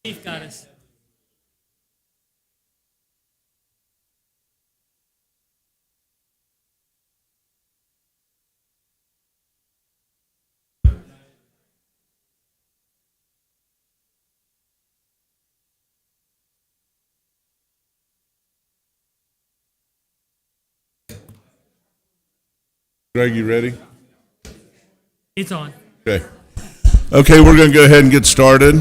Chief got us. Greg, you ready? It's on. Okay. Okay, we're going to go ahead and get started.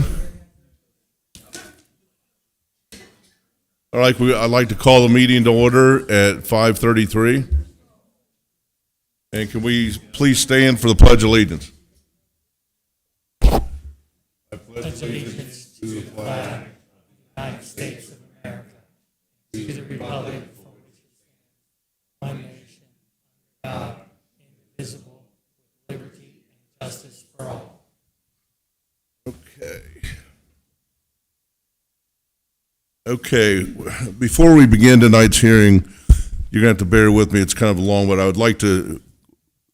All right, I'd like to call the meeting to order at 5:33. And can we please stand for the Pledge of Allegiance? I pledge Allegiance to the flag of the United States of America, to the republic for which it stands, one nation, under God, indivisible, with liberty and justice for all. Okay, before we begin tonight's hearing, you're going to have to bear with me. It's kind of long, but I would like to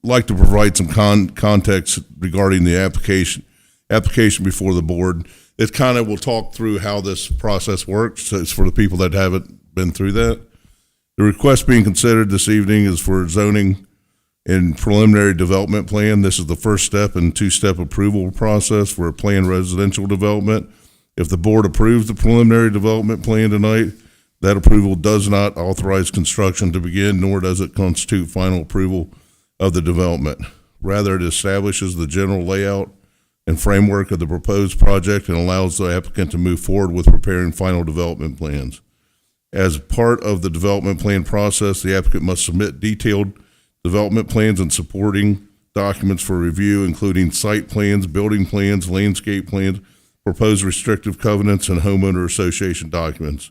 provide some context regarding the application before the board. It kind of will talk through how this process works. So it's for the people that haven't been through that. The request being considered this evening is for zoning and preliminary development plan. This is the first step in two-step approval process for a planned residential development. If the board approves the preliminary development plan tonight, that approval does not authorize construction to begin, nor does it constitute final approval of the development. Rather, it establishes the general layout and framework of the proposed project and allows the applicant to move forward with preparing final development plans. As part of the development plan process, the applicant must submit detailed development plans and supporting documents for review, including site plans, building plans, landscape plans, proposed restrictive covenants, and homeowner association documents,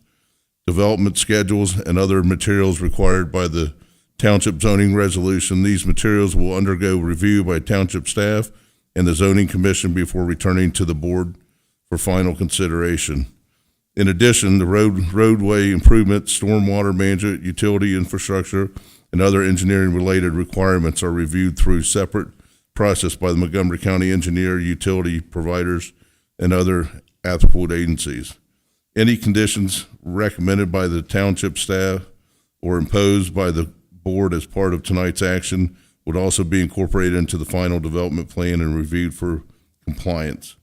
development schedules, and other materials required by the township zoning resolution. These materials will undergo review by township staff and the zoning commission before returning to the board for final consideration. In addition, the roadway improvement, stormwater management, utility infrastructure, and other engineering-related requirements are reviewed through separate process by the Montgomery County engineer, utility providers, and other applicable agencies. Any conditions recommended by the township staff or imposed by the board as part of tonight's action would also be incorporated into the final development plan and reviewed for compliance.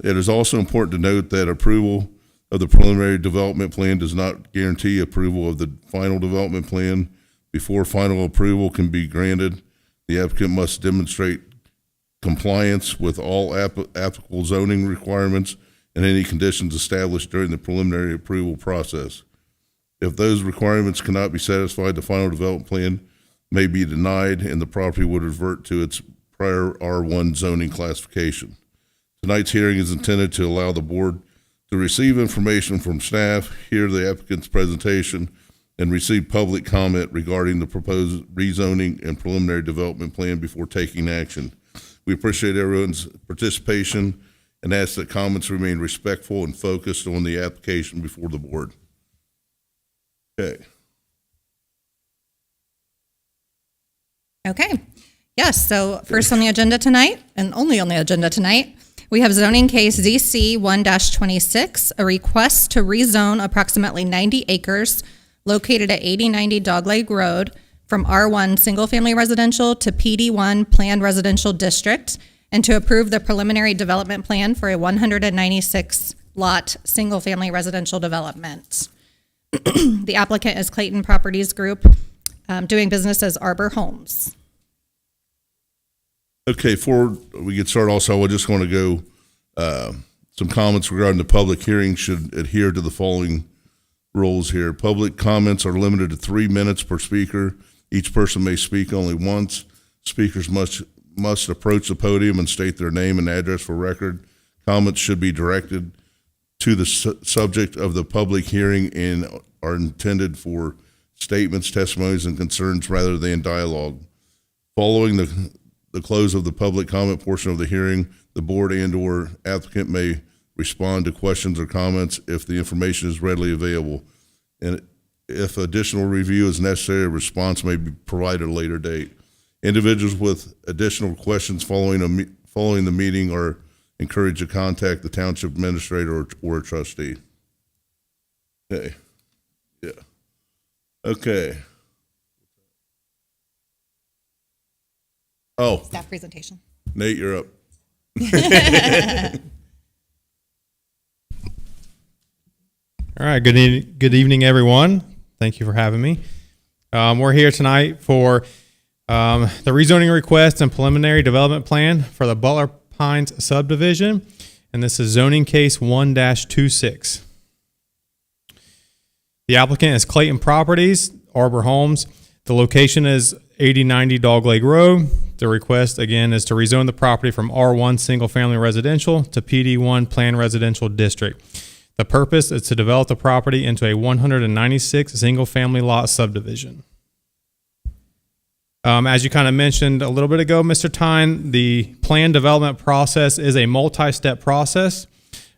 It is also important to note that approval of the preliminary development plan does not guarantee approval of the final development plan. Before final approval can be granted, the applicant must demonstrate compliance with all applicable zoning requirements and any conditions established during the preliminary approval process. If those requirements cannot be satisfied, the final development plan may be denied and the property would revert to its prior R1 zoning classification. Tonight's hearing is intended to allow the board to receive information from staff, hear the applicant's presentation, and receive public comment regarding the proposed rezoning and preliminary development plan before taking action. We appreciate everyone's participation and ask that comments remain respectful and focused on the application before the board. Okay. Okay. Yes, so first on the agenda tonight, and only on the agenda tonight, we have zoning case ZC 1-26, a request to rezone approximately 90 acres located at 8090 Dogleg Road from R1 single-family residential to PD1 planned residential district, and to approve the preliminary development plan for a 196-lot single-family residential development. The applicant is Clayton Properties Group, doing business as Arbor Homes. Okay, before we get started, also, I just want to go, some comments regarding the public hearing should adhere to the following rules here. Public comments are limited to 3 minutes per speaker. Each person may speak only once. Speakers must approach the podium and state their name and address for record. Comments should be directed to the subject of the public hearing and are intended for statements, testimonies, and concerns rather than dialogue. Following the close of the public comment portion of the hearing, the board and/or applicant may respond to questions or comments if the information is readily available. And if additional review is necessary, a response may be provided at a later date. Individuals with additional questions following the meeting are encouraged to contact the township administrator or a trustee. Okay. Yeah. Okay. Oh, Staff presentation. Nate, you're up. All right, good evening, everyone. Thank you for having me. We're here tonight for the rezoning request and preliminary development plan for the Butler Pines subdivision, and this is zoning case 1-26. The applicant is Clayton Properties, Arbor Homes. The location is 8090 Dog Lake Road. The request, again, is to rezone the property from R1 Single Family Residential to PD1 Planned Residential District. The purpose is to develop the property into a 196 single-family lot subdivision. As you kind of mentioned a little bit ago, Mr. Thein, the plan development process is a multi-step process.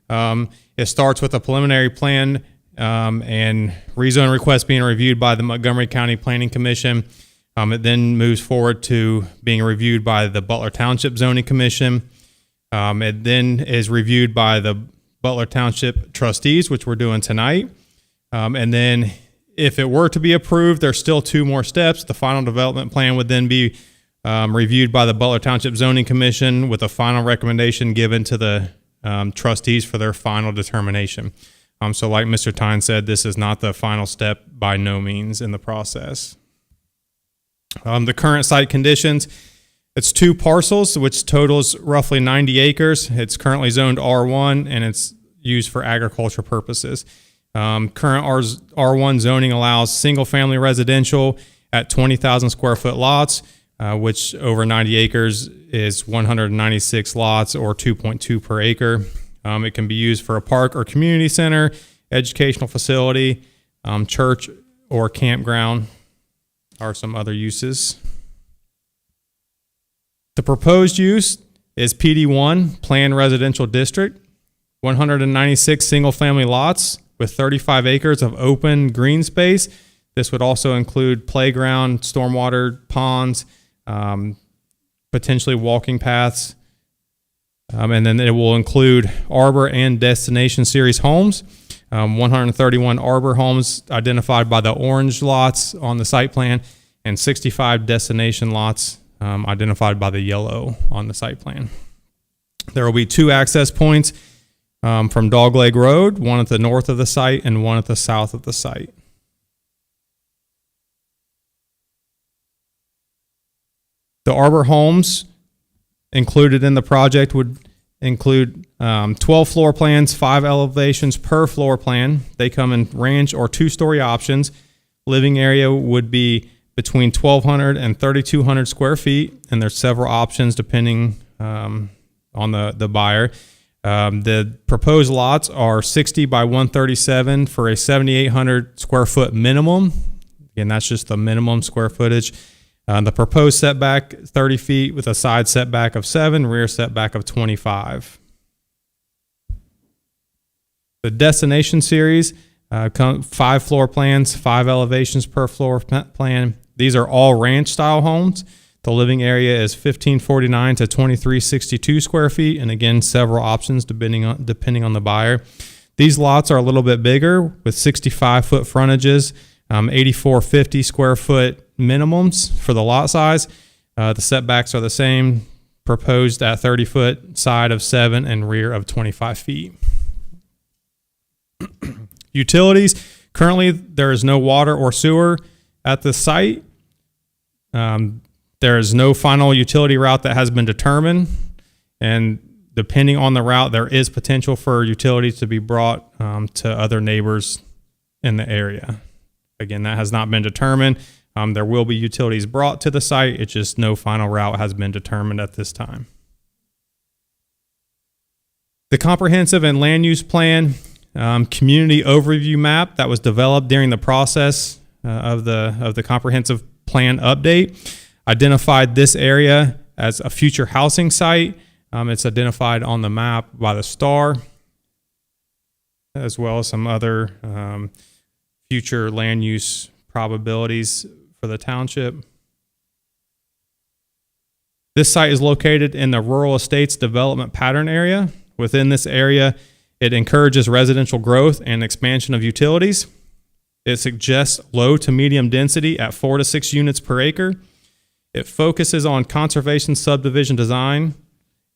It starts with a preliminary plan and rezone request being reviewed by the Montgomery County Planning Commission. It then moves forward to being reviewed by the Butler Township Zoning Commission. It then is reviewed by the Butler Township Trustees, which we're doing tonight. And then if it were to be approved, there's still two more steps. The final development plan would then be reviewed by the Butler Township Zoning Commission with a final recommendation given to the trustees for their final determination. So like Mr. Thein said, this is not the final step by no means in the process. The current site conditions, it's two parcels, which totals roughly 90 acres. It's currently zoned R1, and it's used for agriculture purposes. Current R1 zoning allows single-family residential at 20,000 square foot lots, which over 90 acres is 196 lots or 2.2 per acre. It can be used for a park or community center, educational facility, church, or campground, or some other uses. The proposed use is PD1, Planned Residential District, 196 single-family lots with 35 acres of open green space. This would also include playground, stormwater ponds, potentially walking paths, and then it will include Arbor and Destination Series homes. 131 Arbor homes identified by the orange lots on the site plan, and 65 Destination lots identified by the yellow on the site plan. There will be two access points from Dog Lake Road, one at the north of the site and one at the south of the site. The Arbor homes included in the project would include 12 floor plans, 5 elevations per floor plan. They come in ranch or 2-story options. Living area would be between 1,200 and 3,200 square feet, and there's several options depending on the buyer. The proposed lots are 60 by 137 for a 7,800 square foot minimum. Again, that's just the minimum square footage. The proposed setback, 30 feet with a side setback of 7, rear setback of 25. The Destination Series, 5 floor plans, 5 elevations per floor plan. These are all ranch style homes. The living area is 1,549 to 2,362 square feet, and again, several options depending on the buyer. These lots are a little bit bigger with 65-foot frontages, 8,450 square foot minimums for the lot size. The setbacks are the same, proposed at 30-foot, side of 7, and rear of 25 feet. Utilities, currently there is no water or sewer at the site. There is no final utility route that has been determined, and depending on the route, there is potential for utilities to be brought to other neighbors in the area. Again, that has not been determined. There will be utilities brought to the site. It's just no final route has been determined at this time. The comprehensive and land use plan community overview map that was developed during the process of the comprehensive plan update identified this area as a future housing site. It's identified on the map by the star, as well as some other future land use probabilities for the township. This site is located in the Rural Estates Development Pattern Area. Within this area, it encourages residential growth and expansion of utilities. It suggests low to medium density at 4 to 6 units per acre. It focuses on conservation subdivision design,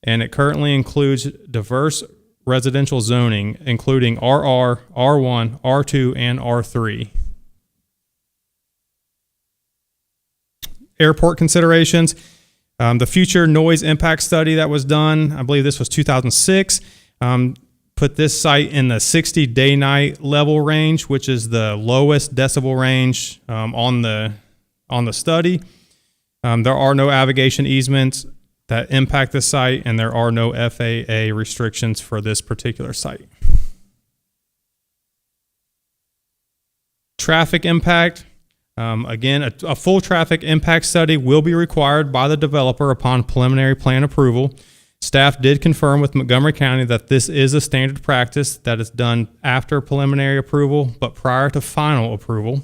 and it currently includes diverse residential zoning, including RR, R1, R2, and R3. Airport considerations. The future noise impact study that was done, I believe this was 2006, put this site in the 60 day-night level range, which is the lowest decibel range on the study. There are no navigation easements that impact the site, and there are no FAA restrictions for this particular site. Traffic impact. Again, a full traffic impact study will be required by the developer upon preliminary plan approval. Staff did confirm with Montgomery County that this is a standard practice that is done after preliminary approval, but prior to final approval.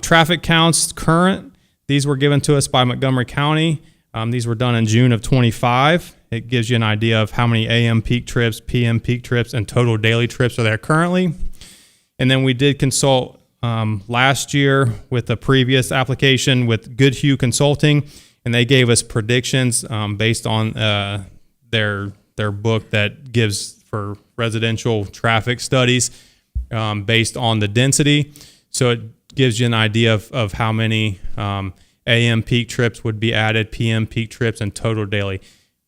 Traffic counts current. These were given to us by Montgomery County. These were done in June of 25. It gives you an idea of how many AM peak trips, PM peak trips, and total daily trips are there currently. And then we did consult last year with the previous application with Good Hue Consulting, and they gave us predictions based on their book that gives for residential traffic studies based on the density. So it gives you an idea of how many AM peak trips would be added, PM peak trips, and total daily.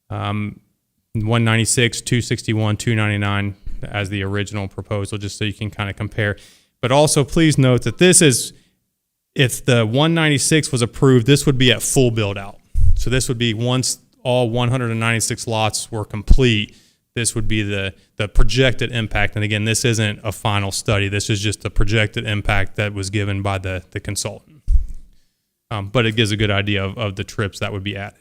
196, 261, 299 as the original proposal, just so you can kind of compare. But also please note that if the 196 was approved, this would be at full build out. So this would be once all 196 lots were complete, this would be the projected impact. And again, this isn't a final study. This is just the projected impact that was given by the consultant. But it gives a good idea of the trips that would be added.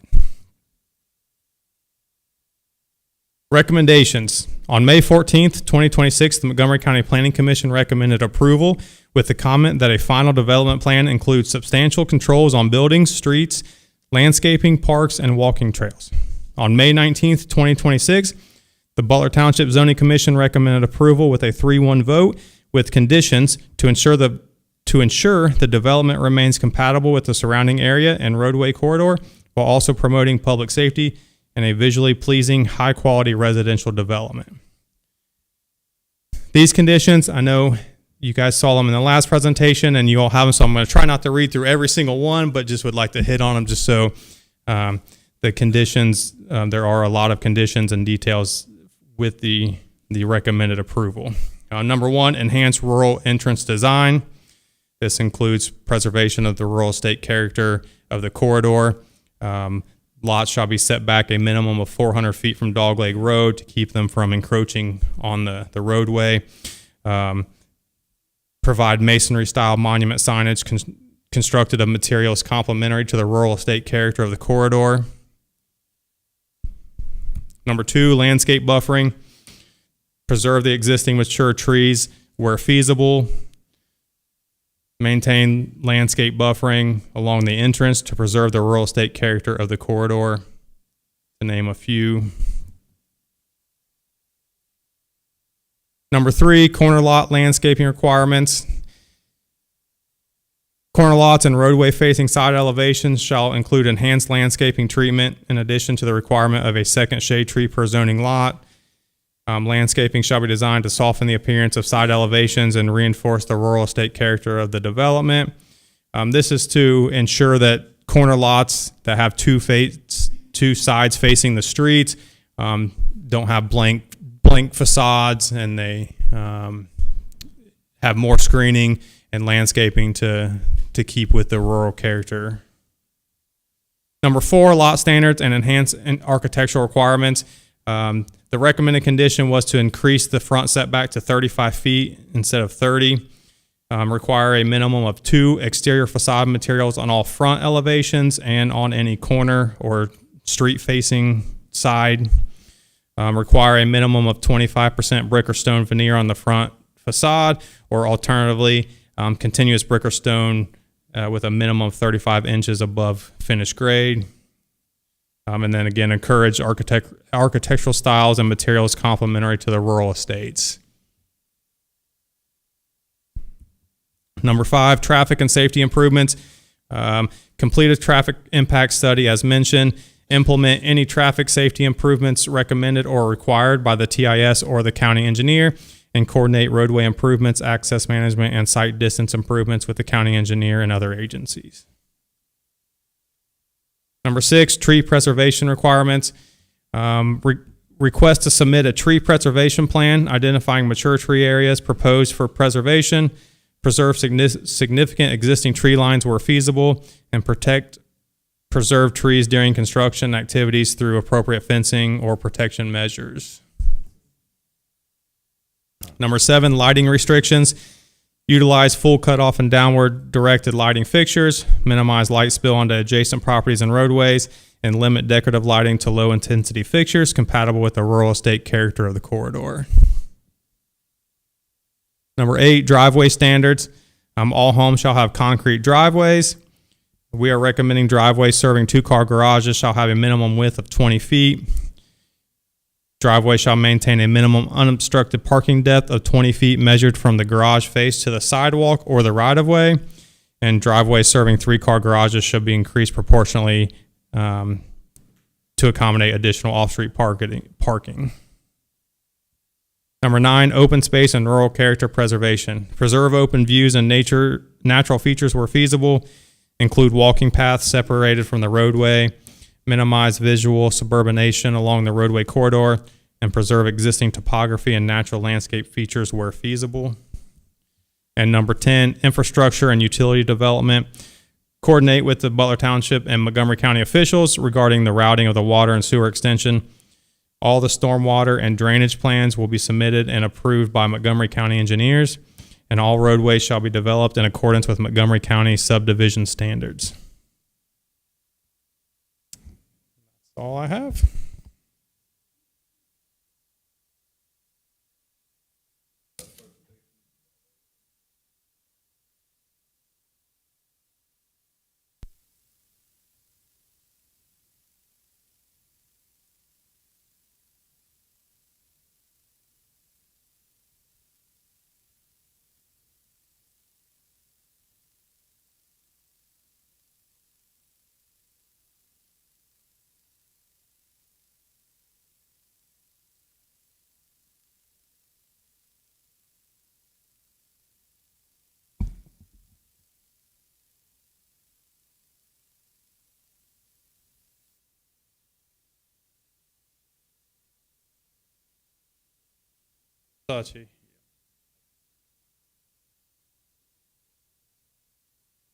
Recommendations. On May 14th, 2026, the Montgomery County Planning Commission recommended approval with the comment that a final development plan includes substantial controls on buildings, streets, landscaping, parks, and walking trails. On May 19th, 2026, the Butler Township Zoning Commission recommended approval with a 3-1 vote with conditions to ensure the development remains compatible with the surrounding area and roadway corridor, while also promoting public safety and a visually pleasing, high-quality residential development. These conditions, I know you guys saw them in the last presentation, and you all have them, so I'm going to try not to read through every single one, but just would like to hit on them just so the conditions, there are a lot of conditions and details with the recommended approval. Number 1, enhance rural entrance design. This includes preservation of the rural estate character of the corridor. Lots shall be set back a minimum of 400 feet from Dogleg Road to keep them from encroaching on the roadway. Provide masonry-style monument signage constructed of materials complementary to the rural estate character of the corridor. Number 2, landscape buffering. Preserve the existing mature trees where feasible. Maintain landscape buffering along the entrance to preserve the rural estate character of the corridor, to name a few. Number 3, corner lot landscaping requirements. Corner lots and roadway facing side elevations shall include enhanced landscaping treatment in addition to the requirement of a second shade tree per zoning lot. Landscaping shall be designed to soften the appearance of side elevations and reinforce the rural estate character of the development. This is to ensure that corner lots that have two sides facing the streets don't have blank facades, and they have more screening and landscaping to keep with the rural character. Number 4, lot standards and enhance architectural requirements. The recommended condition was to increase the front setback to 35 feet instead of 30. Require a minimum of 2 exterior facade materials on all front elevations and on any corner or street-facing side. Require a minimum of 25% brick or stone veneer on the front facade, or alternatively, continuous brick or stone with a minimum of 35 inches above finished grade. And then again, encourage architectural styles and materials complementary to the rural estates. Number 5, traffic and safety improvements. Complete a traffic impact study as mentioned. Implement any traffic safety improvements recommended or required by the TIS or the county engineer, and coordinate roadway improvements, access management, and site distance improvements with the county engineer and other agencies. Number 6, tree preservation requirements. Request to submit a tree preservation plan identifying mature tree areas proposed for preservation, preserve significant existing tree lines where feasible, and protect preserved trees during construction activities through appropriate fencing or protection measures. Number 7, lighting restrictions. Utilize full cutoff and downward directed lighting fixtures, minimize light spill onto adjacent properties and roadways, and limit decorative lighting to low intensity fixtures compatible with the rural estate character of the corridor. Number 8, driveway standards. All homes shall have concrete driveways. We are recommending driveways serving 2-car garages shall have a minimum width of 20 feet. Driveway shall maintain a minimum unobstructed parking depth of 20 feet measured from the garage face to the sidewalk or the right-of-way. And driveways serving 3-car garages should be increased proportionally to accommodate additional off-street parking. Number 9, open space and rural character preservation. Preserve open views and natural features where feasible. Include walking paths separated from the roadway. Minimize visual suburbanation along the roadway corridor, and preserve existing topography and natural landscape features where feasible. And number 10, infrastructure and utility development. Coordinate with the Butler Township and Montgomery County officials regarding the routing of the water and sewer extension. All the stormwater and drainage plans will be submitted and approved by Montgomery County engineers, and all roadways shall be developed in accordance with Montgomery County subdivision standards. That's all I have.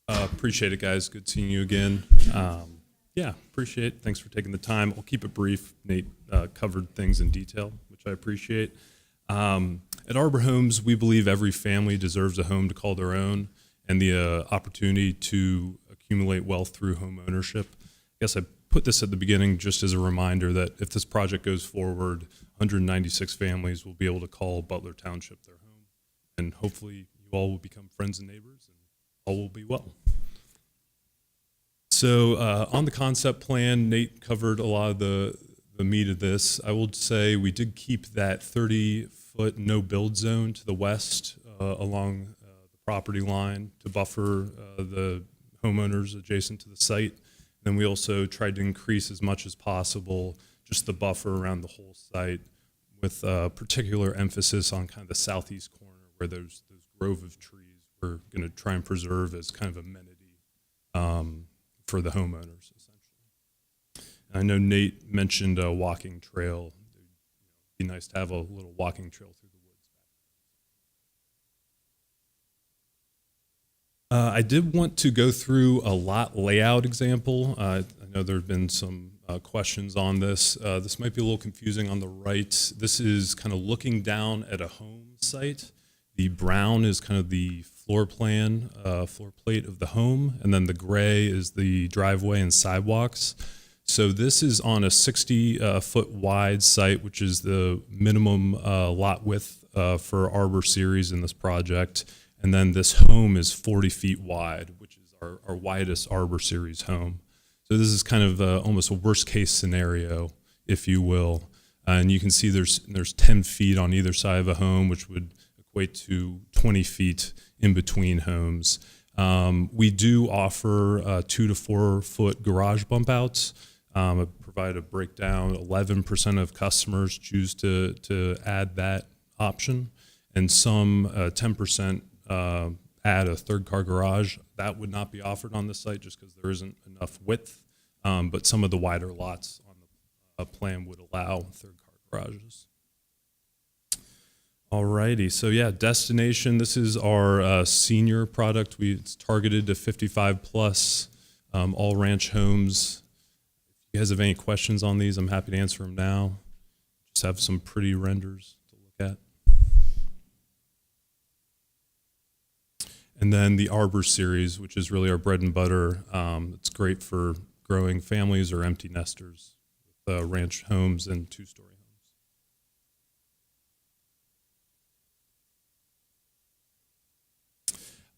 Appreciate it, guys. Good seeing you again. Yeah, appreciate it. Thanks for taking the time. I'll keep it brief. Nate covered things in detail, which I appreciate. At Arbor Homes, we believe every family deserves a home to call their own and the opportunity to accumulate wealth through home ownership. I guess I put this at the beginning just as a reminder that if this project goes forward, 196 families will be able to call Butler Township their home, and hopefully you all will become friends and neighbors and all will be well. So on the concept plan, Nate covered a lot of the meat of this. I will say we did keep that 30-foot no-build zone to the west along the property line to buffer the homeowners adjacent to the site. Then we also tried to increase as much as possible just the buffer around the whole site, with particular emphasis on kind of the southeast corner where those grove of trees we're going to try and preserve as kind of amenity for the homeowners, essentially. I know Nate mentioned a walking trail. It'd be nice to have a little walking trail through the woods. I did want to go through a lot layout example. I know there have been some questions on this. This might be a little confusing on the right. This is kind of looking down at a home site. The brown is kind of the floor plate of the home, and then the gray is the driveway and sidewalks. So this is on a 60-foot wide site, which is the minimum lot width for Arbor Series in this project. And then this home is 40 feet wide, which is our widest Arbor Series home. So this is kind of almost a worst case scenario, if you will. And you can see there's 10 feet on either side of a home, which would equate to 20 feet in between homes. We do offer 2 to 4 foot garage bump outs. I provide a breakdown. 11% of customers choose to add that option, and some 10% add a third car garage. That would not be offered on the site just because there isn't enough width, but some of the wider lots on the plan would allow third car garages. Alrighty, so yeah, destination. This is our senior product. It's targeted to 55 plus, all ranch homes. If you guys have any questions on these, I'm happy to answer them now. Just have some pretty renders to look at. And then the Arbor series, which is really our bread and butter. It's great for growing families or empty nesters with ranch homes and 2-story homes.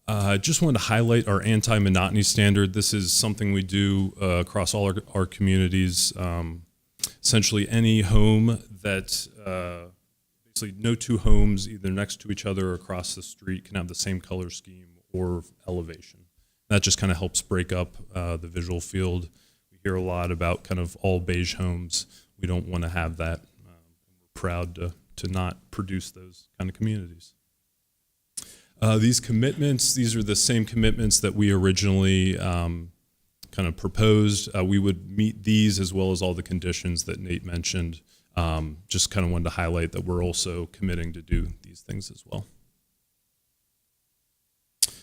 I just wanted to highlight our anti-monotony standard. This is something we do across all our communities. Essentially, any home that basically no two homes either next to each other or across the street can have the same color scheme or elevation. That just kind of helps break up the visual field. We hear a lot about kind of all beige homes. We don't want to have that. We're proud to not produce those kind of communities. These commitments, these are the same commitments that we originally kind of proposed. We would meet these as well as all the conditions that Nate mentioned. Just kind of wanted to highlight that we're also committing to do these things as well.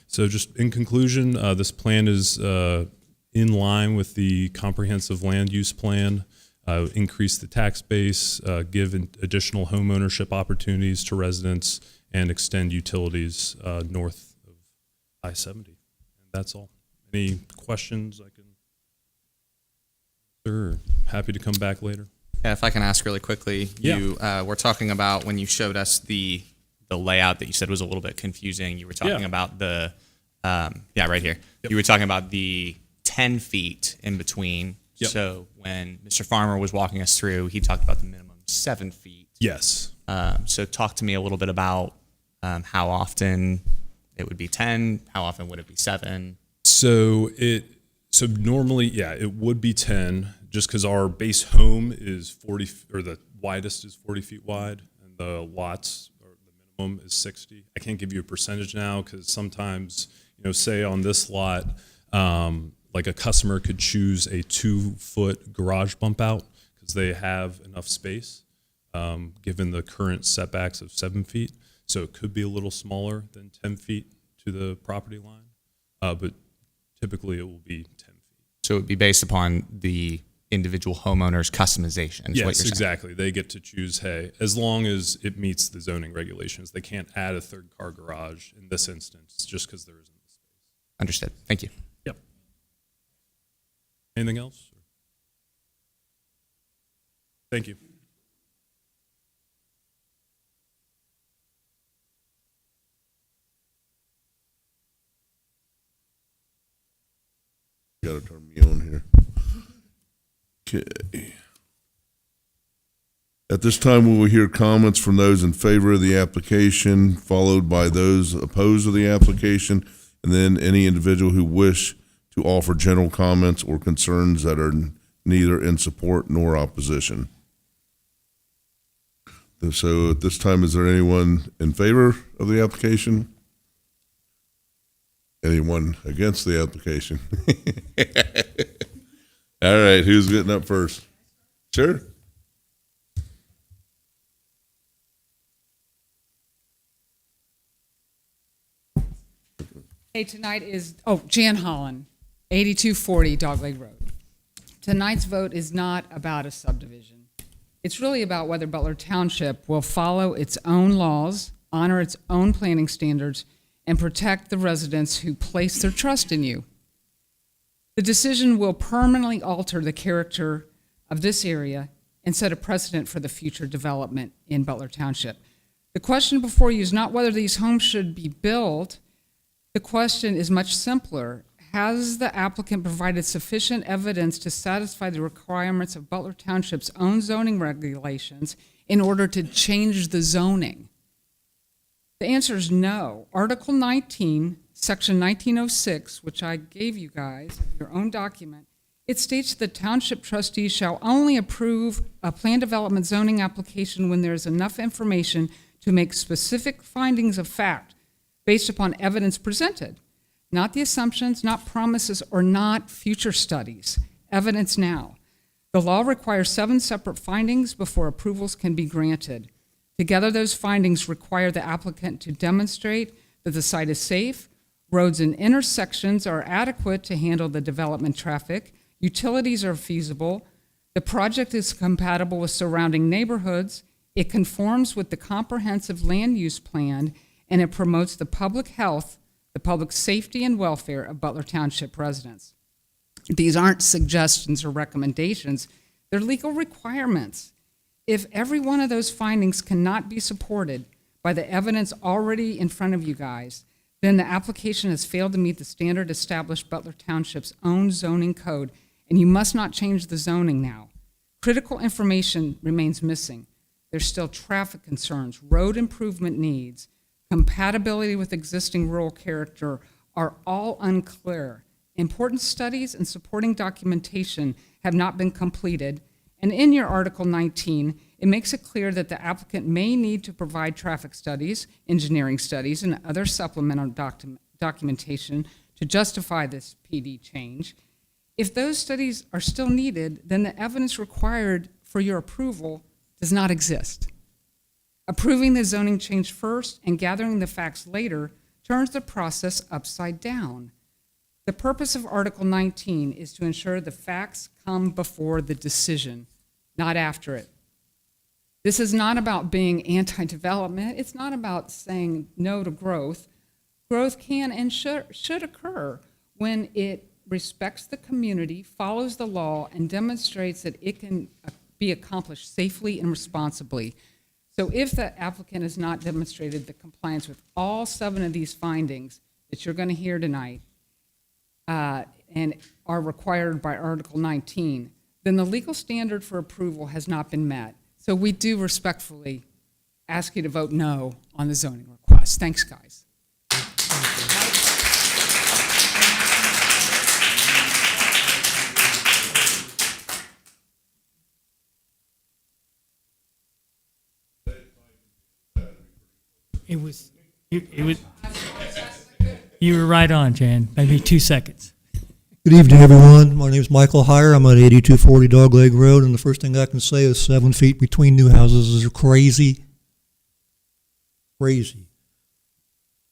So just in conclusion, this plan is in line with the comprehensive land use plan, increase the tax base, give additional home ownership opportunities to residents, and extend utilities north of I-70. And that's all. Any questions I can answer? Happy to come back later. Yeah, if I can ask really quickly, you were talking about when you showed us the layout that you said was a little bit confusing. You were talking about the, right here. Yep. You were talking about the 10 feet in between. Yep. So when Mr. Farmer was walking us through, he talked about the minimum 7 feet. Yes. So talk to me a little bit about how often it would be 10, how often would it be 7? So normally, it would be 10, just because our base home is 40, or the widest is 40 feet wide, and the lots, or the minimum is 60. I can't give you a percentage now, because sometimes, say on this lot, like a customer could choose a 2-foot garage bump out, because they have enough space, given the current setbacks of 7 feet. So it could be a little smaller than 10 feet to the property line, but typically it will be 10 feet. So it would be based upon the individual homeowner's customization. Yes, exactly. They get to choose, hey, as long as it meets the zoning regulations. They can't add a third car garage in this instance just because there isn't the space. Understood. Thank you. Yep. Anything else? Thank you. Got to turn me on here. Okay. At this time, we will hear comments from those in favor of the application, followed by those opposed to the application, and then any individual who wish to offer general comments or concerns that are neither in support nor opposition. So at this time, is there anyone in favor of the application? Anyone against the application? All right, who's getting up first? Sure. Hey, tonight is, Jan Holland, 8240 Dogleg Road. Tonight's vote is not about a subdivision. It's really about whether Butler Township will follow its own laws, honor its own planning standards, and protect the residents who place their trust in you. The decision will permanently alter the character of this area and set a precedent for the future development in Butler Township. The question before you is not whether these homes should be built. The question is much simpler. has the applicant provided sufficient evidence to satisfy the requirements of Butler Township's own zoning regulations in order to change the zoning? The answer is no. Article 19, Section 1906, which I gave you guys, your own document, it states the township trustees shall only approve a plan development zoning application when there is enough information to make specific findings of fact based upon evidence presented. Not the assumptions, not promises, or not future studies. Evidence now. The law requires 7 separate findings before approvals can be granted. Together, those findings require the applicant to demonstrate that the site is safe, roads and intersections are adequate to handle the development traffic, utilities are feasible, the project is compatible with surrounding neighborhoods, it conforms with the comprehensive land use plan, and it promotes the public health, the public safety and welfare of Butler Township residents. These aren't suggestions or recommendations, they're legal requirements. If every one of those findings cannot be supported by the evidence already in front of you guys, then the application has failed to meet the standard established Butler Township's own zoning code, and you must not change the zoning now. Critical information remains missing. There's still traffic concerns, road improvement needs, compatibility with existing rural character are all unclear. Important studies and supporting documentation have not been completed, and in your Article 19, it makes it clear that the applicant may need to provide traffic studies, engineering studies, and other supplemental documentation to justify this PD change. If those studies are still needed, then the evidence required for your approval does not exist. Approving the zoning change first and gathering the facts later turns the process upside down. The purpose of Article 19 is to ensure the facts come before the decision, not after it. This is not about being anti-development. It's not about saying no to growth. Growth can and should occur when it respects the community, follows the law, and demonstrates that it can be accomplished safely and responsibly. So if the applicant has not demonstrated the compliance with all 7 of these findings that you're going to hear tonight, and are required by Article 19, then the legal standard for approval has not been met. So we do respectfully ask you to vote no on the zoning request. Thanks, guys. It was, you were right on, Jan. Maybe 2 seconds. Good evening, everyone. My name is Michael Heyer. I'm at 8240 Dogleg Road, and the first thing I can say is 7 feet between new houses is crazy. Crazy.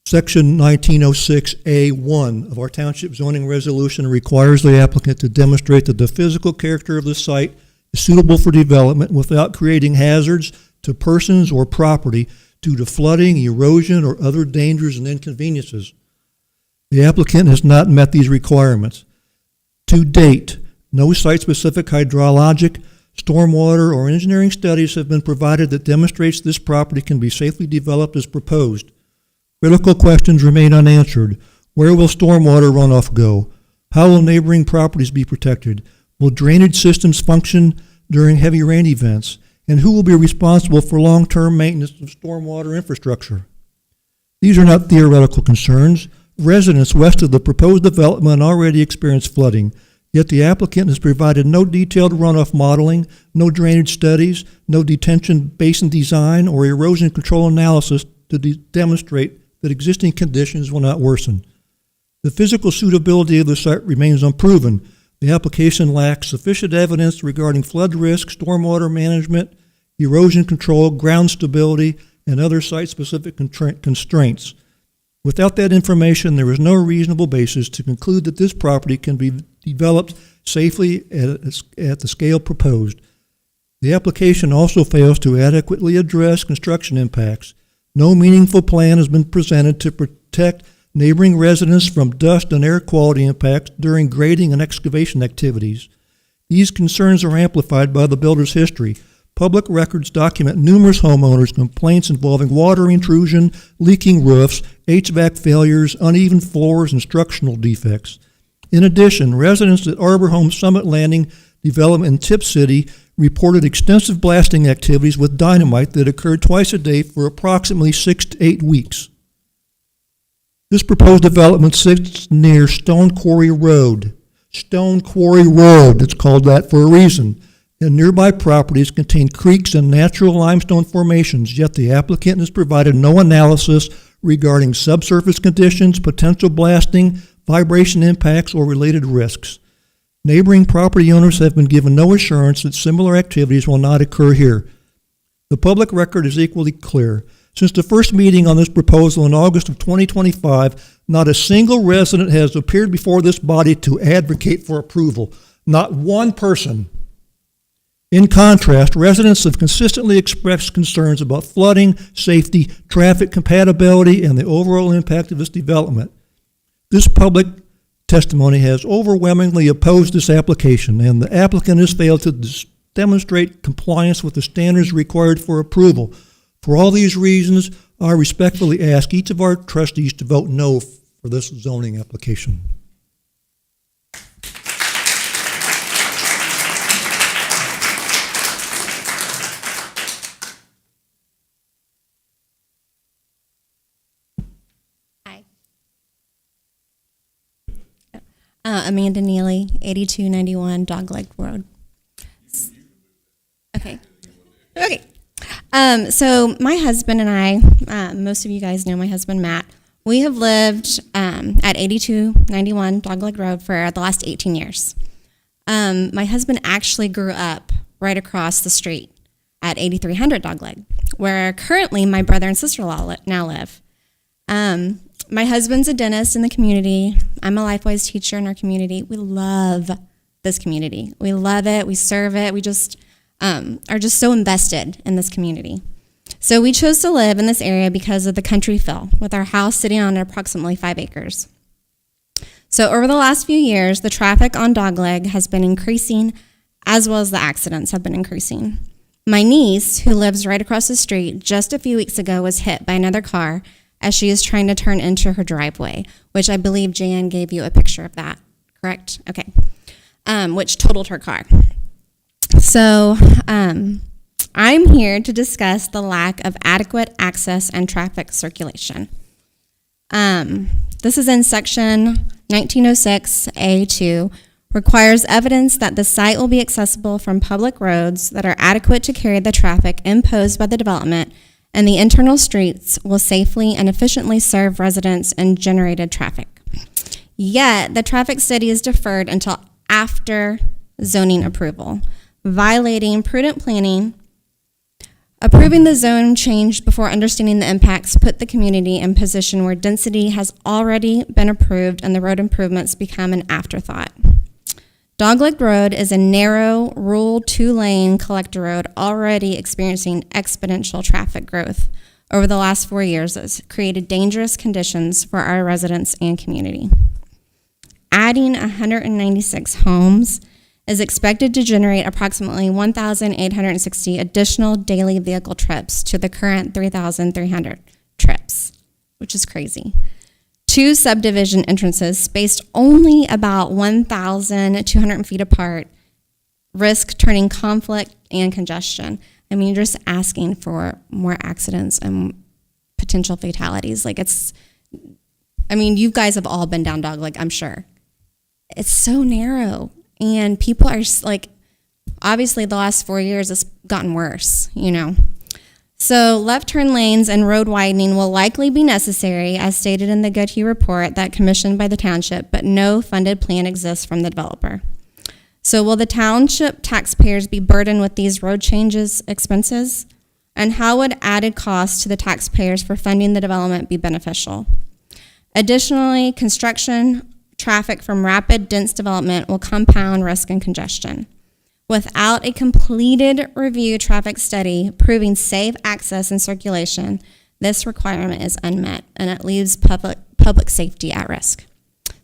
Section 1906A1 of our Township Zoning Resolution requires the applicant to demonstrate that the physical character of the site is suitable for development without creating hazards to persons or property due to flooding, erosion, or other dangers and inconveniences. The applicant has not met these requirements. To date, no site-specific hydrologic, stormwater, or engineering studies have been provided that demonstrates this property can be safely developed as proposed. Critical questions remain unanswered. Where will stormwater runoff go? How will neighboring properties be protected? Will drainage systems function during heavy rain events? And who will be responsible for long-term maintenance of stormwater infrastructure? These are not theoretical concerns. Residents west of the proposed development already experience flooding, yet the applicant has provided no detailed runoff modeling, no drainage studies, no detention basin design, or erosion control analysis to demonstrate that existing conditions will not worsen. The physical suitability of the site remains unproven. The application lacks sufficient evidence regarding flood risk, stormwater management, erosion control, ground stability, and other site-specific constraints. Without that information, there is no reasonable basis to conclude that this property can be developed safely at the scale proposed. The application also fails to adequately address construction impacts. No meaningful plan has been presented to protect neighboring residents from dust and air quality impacts during grading and excavation activities. These concerns are amplified by the builder's history. Public records document numerous homeowners' complaints involving water intrusion, leaking roofs, HVAC failures, uneven floors, and structural defects. In addition, residents at Arbor Home Summit Landing development in Tip City reported extensive blasting activities with dynamite that occurred twice a day for approximately 6 to 8 weeks. This proposed development sits near Stone Quarry Road. Stone Quarry Road, it's called that for a reason. And nearby properties contain creeks and natural limestone formations, yet the applicant has provided no analysis regarding subsurface conditions, potential blasting, vibration impacts, or related risks. Neighboring property owners have been given no assurance that similar activities will not occur here. The public record is equally clear. Since the first meeting on this proposal in August of 2025, not a single resident has appeared before this body to advocate for approval. Not one person. In contrast, residents have consistently expressed concerns about flooding, safety, traffic compatibility, and the overall impact of this development. This public testimony has overwhelmingly opposed this application, and the applicant has failed to demonstrate compliance with the standards required for approval. For all these reasons, I respectfully ask each of our trustees to vote no for this zoning application. Hi. Amanda Neely, 8291 Dogleg Road. Okay. Okay. So my husband and I, most of you guys know my husband, Matt, we have lived at 8291 Dogleg Road for the last 18 years. My husband actually grew up right across the street at 8300 Dogleg, where currently my brother and sister-in-law now live. My husband's a dentist in the community. I'm a LifeWise teacher in our community. We love this community. We love it. We serve it. We just are just so invested in this community. So we chose to live in this area because of the country feel, with our house sitting on approximately 5 acres. So over the last few years, the traffic on Dogleg has been increasing, as well as the accidents have been increasing. My niece, who lives right across the street, just a few weeks ago was hit by another car as she is trying to turn into her driveway, which I believe Jan gave you a picture of that, correct? Okay. Which totaled her car. So I'm here to discuss the lack of adequate access and traffic circulation. This is in section 1906A2, requires evidence that the site will be accessible from public roads that are adequate to carry the traffic imposed by the development, and the internal streets will safely and efficiently serve residents and generated traffic. Yet, the traffic study is deferred until after zoning approval, violating prudent planning. Approving the zone change before understanding the impacts put the community in position where density has already been approved and the road improvements become an afterthought. Dogleg Road is a narrow, rural 2-lane collector road already experiencing exponential traffic growth over the last 4 years that's created dangerous conditions for our residents and community. Adding 196 homes is expected to generate approximately 1,860 additional daily vehicle trips to the current 3,300 trips, which is crazy. 2 subdivision entrances spaced only about 1,200 feet apart risk turning conflict and congestion. I mean, you're just asking for more accidents and potential fatalities. You guys have all been down Dogleg, I'm sure. It's so narrow. And people are just obviously the last 4 years it's gotten worse, So left turn lanes and road widening will likely be necessary, as stated in the Goodhue report that commissioned by the township, but no funded plan exists from the developer. So will the township taxpayers be burdened with these road changes expenses? And how would added costs to the taxpayers for funding the development be beneficial? Additionally, construction traffic from rapid, dense development will compound risk and congestion. Without a completed review traffic study proving safe access and circulation, this requirement is unmet and it leaves public safety at risk.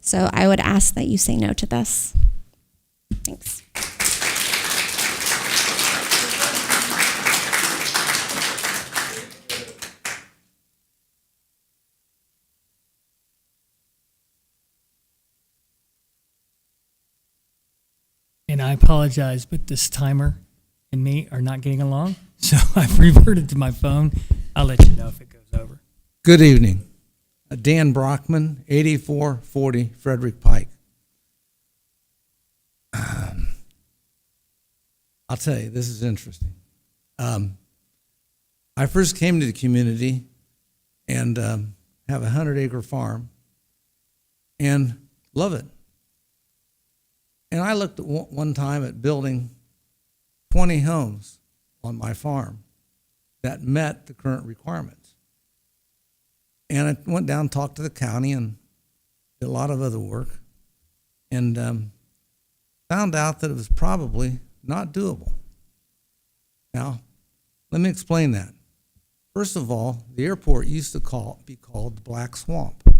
So I would ask that you say no to this. Thanks. I apologize, but this timer and me are not getting along, so I've reverted to my phone. I'll let you know if it goes over. Good evening. Dan Brockman, 8440 Frederick Pike. I'll tell you, this is interesting. I first came to the community and have a 100-acre farm and love it. And I looked at one time at building 20 homes on my farm that met the current requirements. And I went down and talked to the county and did a lot of other work and found out that it was probably not doable. Now, let me explain that. First of all, the airport used to be called the Black Swamp. A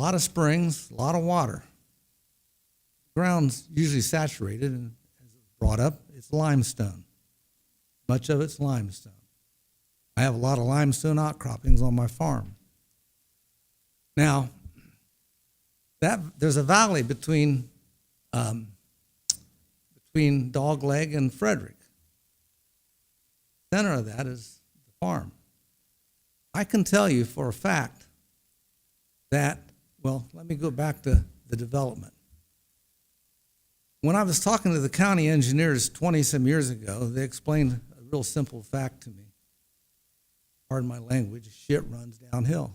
lot of springs, a lot of water. The ground's usually saturated, and as it was brought up, it's limestone. Much of it's limestone. I have a lot of limestone outcroppings on my farm. Now, there's a valley between Dogleg and Frederick. The center of that is the farm. I can tell you for a fact that, well, let me go back to the development. When I was talking to the county engineers 20-some years ago, they explained a real simple fact to me. Pardon my language, shit runs downhill.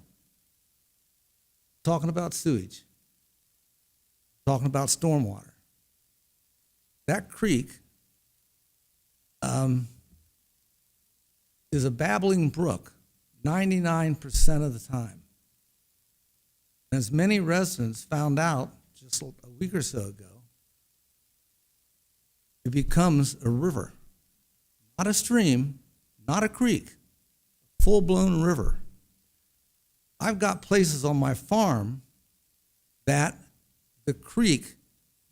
Talking about sewage. Talking about stormwater. That creek is a babbling brook 99% of the time. As many residents found out just a week or so ago, it becomes a river. Not a stream, not a creek, a full-blown river. I've got places on my farm that the creek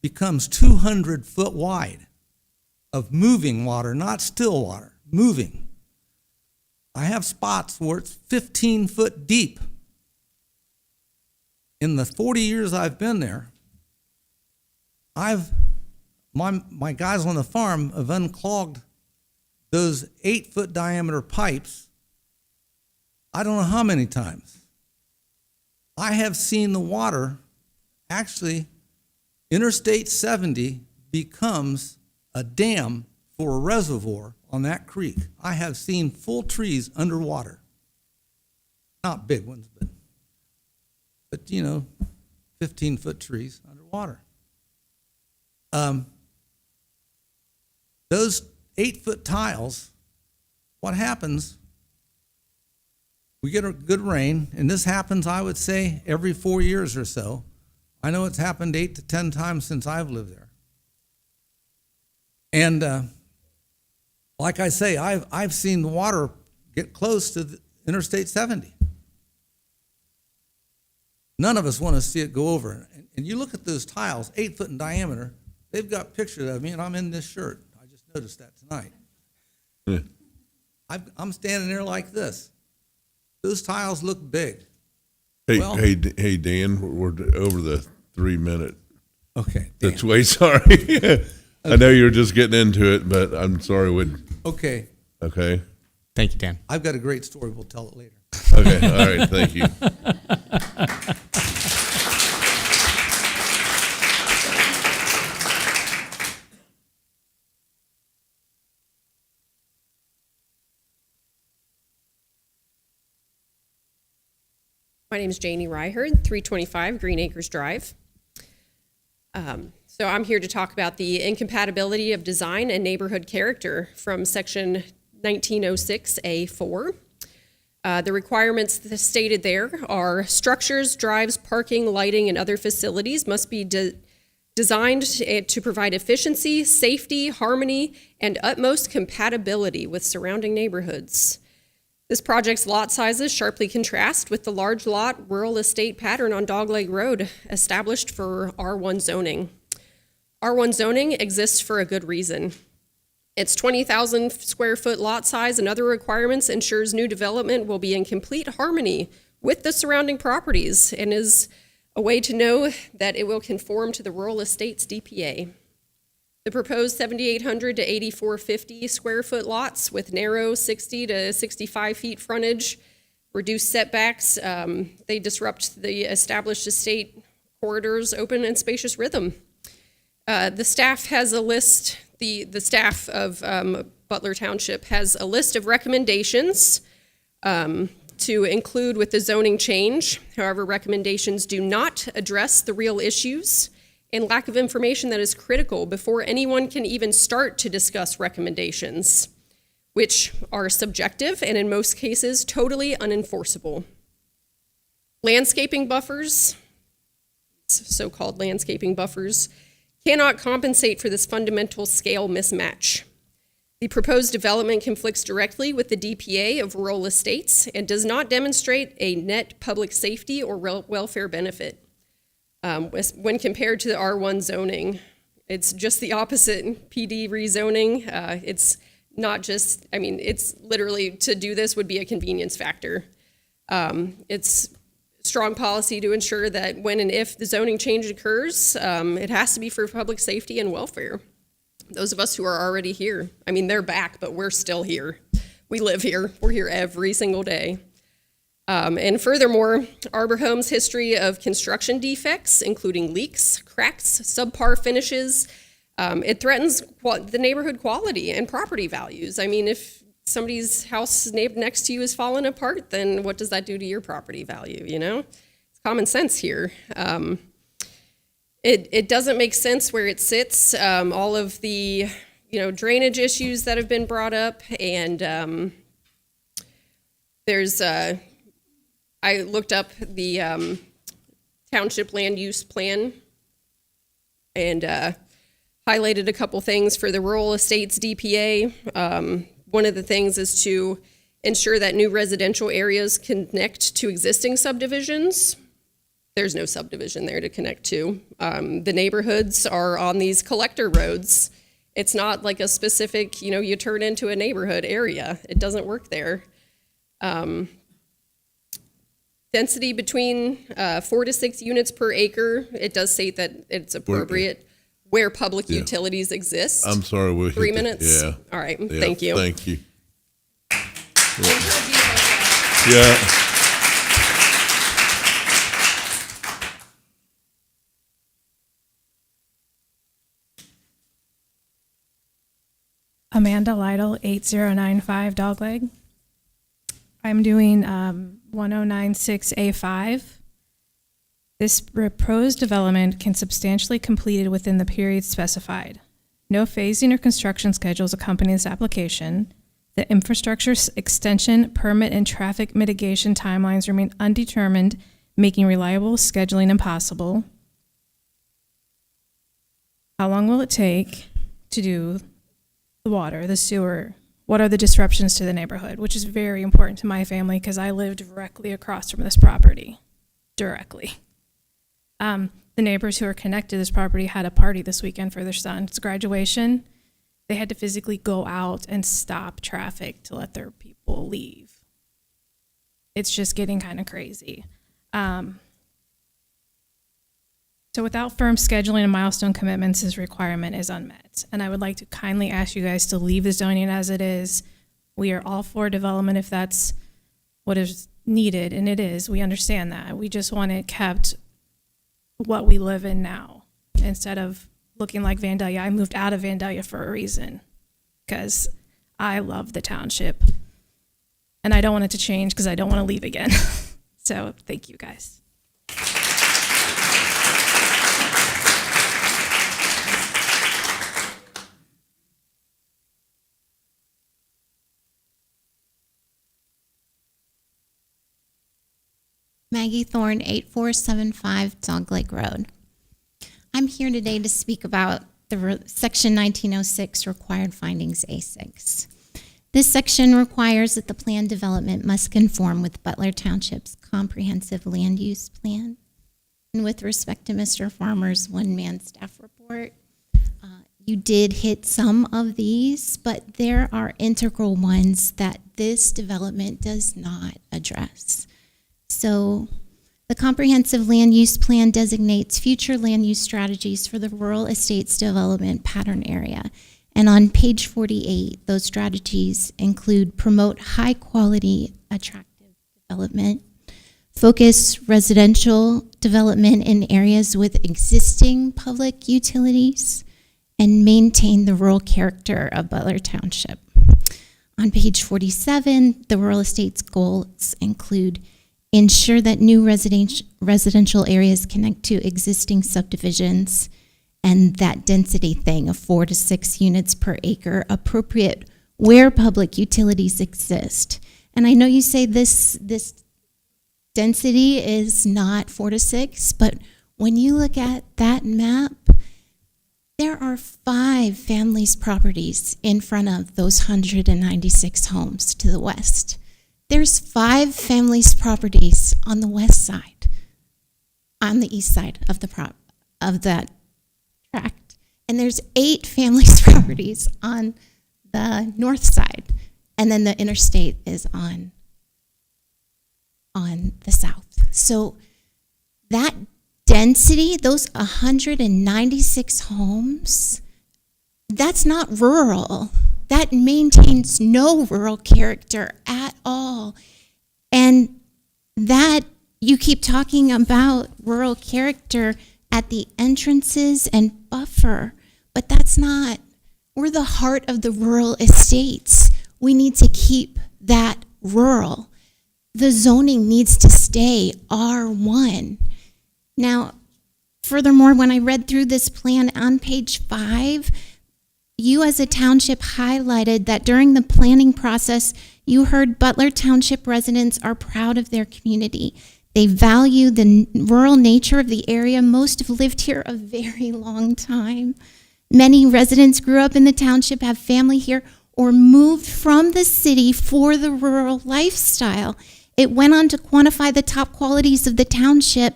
becomes 200 foot wide of moving water, not still water, moving. I have spots where it's 15 foot deep. In the 40 years I've been there, my guys on the farm have unclogged those 8-foot diameter pipes I don't know how many times. I have seen the water, actually, Interstate 70 becomes a dam for a reservoir on that creek. I have seen full trees underwater. Not big ones, but 15-foot trees underwater. Those 8-foot tiles, what happens, we get a good rain, and this happens, I would say, every 4 years or so. I know it's happened 8 to 10 times since I've lived there. And like I say, I've seen the water get close to the Interstate 70. None of us want to see it go over. And you look at those tiles, 8 foot in diameter, they've got pictures of me, and I'm in this shirt. I just noticed that tonight. Yeah. I'm standing there like this. Those tiles look big. Hey, Well- hey, Dan, we're over the 3 minute. Okay. That's way sorry. I know you're just getting into it, but I'm sorry. Okay. Okay. Thank you, Dan. I've got a great story. We'll tell it later. Okay. All right. Thank you. My name is Janie Ryherd, 325 Green Acres Drive. So I'm here to talk about the incompatibility of design and neighborhood character from section 1906A4. The requirements stated there are structures, drives, parking, lighting, and other facilities must be designed to provide efficiency, safety, harmony, and utmost compatibility with surrounding neighborhoods. This project's lot sizes sharply contrast with the large lot rural estate pattern on Dogleg Road established for R1 zoning. R1 zoning exists for a good reason. Its 20,000 square foot lot size and other requirements ensures new development will be in complete harmony with the surrounding properties and is A way to know that it will conform to the Rural Estates DPA. The proposed 7,800 to 8,450 square foot lots with narrow 60 to 65 feet frontage, reduced setbacks, they disrupt the established estate corridors' open and spacious rhythm. The staff has a list, the staff of Butler Township has a list of recommendations to include with the zoning change. However, recommendations do not address the real issues and lack of information that is critical before anyone can even start to discuss recommendations, which are subjective and in most cases totally unenforceable. Landscaping buffers, so-called landscaping buffers, cannot compensate for this fundamental scale mismatch. The proposed development conflicts directly with the DPA of rural estates and does not demonstrate a net public safety or welfare benefit. When compared to the R1 zoning, it's just the opposite. PD rezoning, it's not just, I mean, it's literally, to do this would be a convenience factor. It's strong policy to ensure that when and if the zoning change occurs, it has to be for public safety and welfare. Those of us who are already here, I mean, they're back, but we're still here. We live here. We're here every single day. And furthermore, Arbor Home's history of construction defects, including leaks, cracks, subpar finishes, it threatens the neighborhood quality and property values. I mean, if somebody's house next to you is falling apart, then what does that do to your property value, you know? It's common sense here. It doesn't make sense where it sits. All of the, drainage issues that have been brought up, and there's, I looked up the township land use plan and highlighted a couple things for the rural estates DPA. One of the things is to ensure that new residential areas connect to existing subdivisions. There's no subdivision there to connect to. The neighborhoods are on these collector roads. It's not like a specific, you turn into a neighborhood area. It doesn't work there. Density between 4 to 6 units per acre. It does state that it's appropriate where public utilities exist. I'm sorry. 3 minutes? Yeah. All right. Yeah, Thank you. Thank you. Yeah. Amanda Lytle, 8095 Dogleg. I'm doing 1096A5. This proposed development can substantially completed within the period specified. No phasing or construction schedules accompany this application. The infrastructure extension, permit, and traffic mitigation timelines remain undetermined, making reliable scheduling impossible. How long will it take to do the water, the sewer? What are the disruptions to the neighborhood? Which is very important to my family because I live directly across from this property. Directly. The neighbors who are connected to this property had a party this weekend for their son's graduation. They had to physically go out and stop traffic to let their people leave. It's just getting kind of crazy. So without firm scheduling and milestone commitments, this requirement is unmet. And I would like to kindly ask you guys to leave the zoning as it is. We are all for development if that's what is needed, and it is. We understand that. We just want it kept what we live in now instead of looking like Vandalia. I moved out of Vandalia for a reason because I love the township. And I don't want it to change because I don't want to leave again. So thank you guys. Maggie Thorne, 8475 Dog Lake Road. I'm here today to speak about the Section 1906 Required Findings A6. This section requires that the planned development must conform with Butler Township's comprehensive land use plan. And with respect to Mr. Farmer's one-man staff report, you did hit some of these, but there are integral ones that this development does not address. So The comprehensive land use plan designates future land use strategies for the rural estates development pattern area. And on page 48, those strategies include promote high quality, attractive development, focus residential development in areas with existing public utilities, and maintain the rural character of Butler Township. On page 47, the rural estates goals include ensure that new residential areas connect to existing subdivisions, and that density thing of 4 to 6 units per acre appropriate where public utilities exist. And I know you say this density is not 4 to 6, but when you look at that map, there are 5 families' properties in front of those 196 homes to the west. There's 5 families' properties on the west side, on the east side of that tract, and there's 8 families' properties on the north side, and then the interstate is on the south. So that density, those 196 homes, that's not rural. That maintains no rural character at all. And that, you keep talking about rural character at the entrances and buffer, but that's not, we're the heart of the rural estates. We need to keep that rural. The zoning needs to stay R1. Now, furthermore, when I read through this plan on page 5, you as a township highlighted that during the planning process, you heard Butler Township residents are proud of their community. They value the rural nature of the area. Most have lived here a very long time. Many residents grew up in the township, have family here, or moved from the city for the rural lifestyle. It went on to quantify the top qualities of the township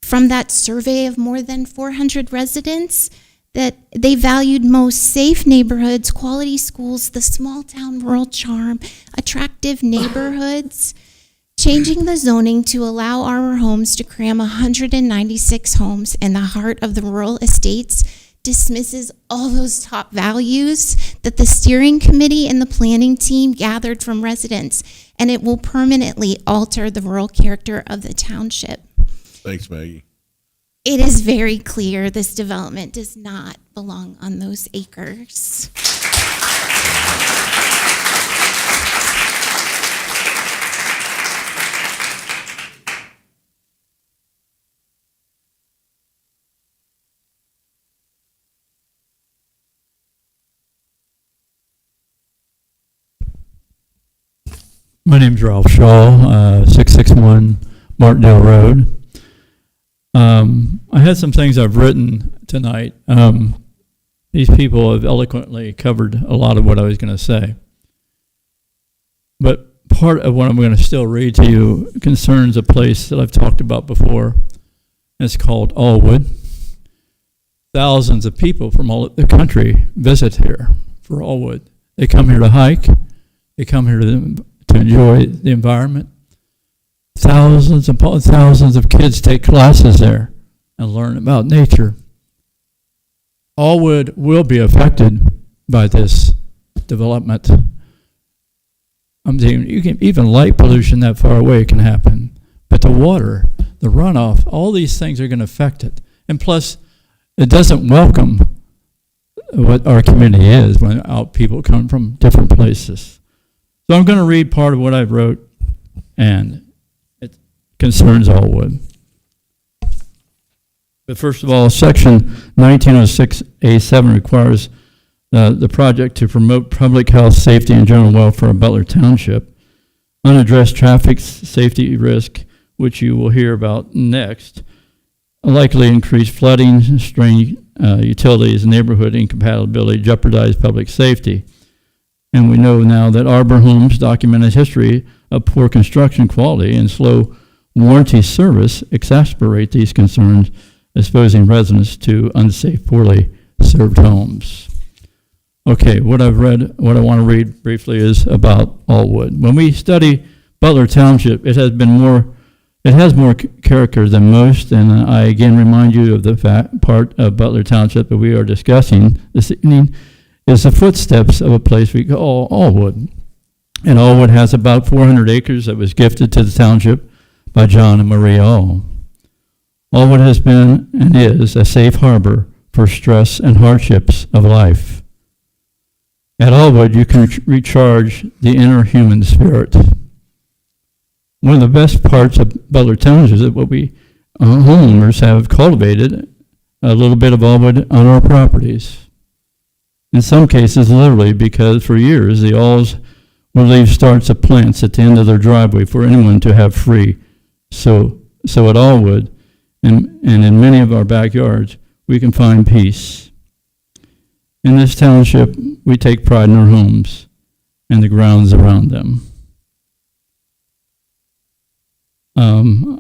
from that survey of more than 400 residents, that they valued most safe neighborhoods, quality schools, the small town rural charm, attractive neighborhoods. Changing the zoning to allow our homes to cram 196 homes in the heart of the rural estates dismisses all those top values that the steering committee and the planning team gathered from residents, and it will permanently alter the rural character of the township. Thanks, Maggie. It is very clear this development does not belong on those acres. My name's Ralph Shaw, 661 Martindale Road. I had some things I've written tonight. These people have eloquently covered a lot of what I was going to say. But part of what I'm going to still read to you concerns a place that I've talked about before. It's called Allwood. Thousands of people from all the country visit here for Allwood. They come here to hike. They come here to enjoy the environment. Thousands of kids take classes there and learn about nature. Allwood will be affected by this development. I'm saying even light pollution that far away can happen, but the water, the runoff, all these things are going to affect it. And plus, it doesn't welcome what our community is when people come from different places. So I'm going to read part of what I wrote, and it concerns Allwood. But first of all, Section 1906A7 requires the project to promote public health, safety, and general welfare of Butler Township. Unaddressed traffic safety risk, which you will hear about next, likely increase flooding, strain utilities, neighborhood incompatibility, jeopardize public safety. And we know now that Arbor Homes' documented history of poor construction quality and slow warranty service exacerbate these concerns, exposing residents to unsafe, poorly served homes. Okay, what I want to read briefly is about Allwood. When we study Butler Township, it has been more It has more character than most, and I again remind you of the part of Butler Township that we are discussing this evening is the footsteps of a place we call Allwood. And Allwood has about 400 acres that was gifted to the township by John and Maria All. Allwood has been and is a safe harbor for stress and hardships of life. At Allwood, you can recharge the inner human spirit. One of the best parts of Butler Township is that what we homeowners have cultivated a little bit of Allwood on our properties. In some cases, literally, because for years the Alls would leave starts of plants at the end of their driveway for anyone to have free. So at Allwood, and in many of our backyards, we can find peace. In this township, we take pride in our homes and the grounds around them.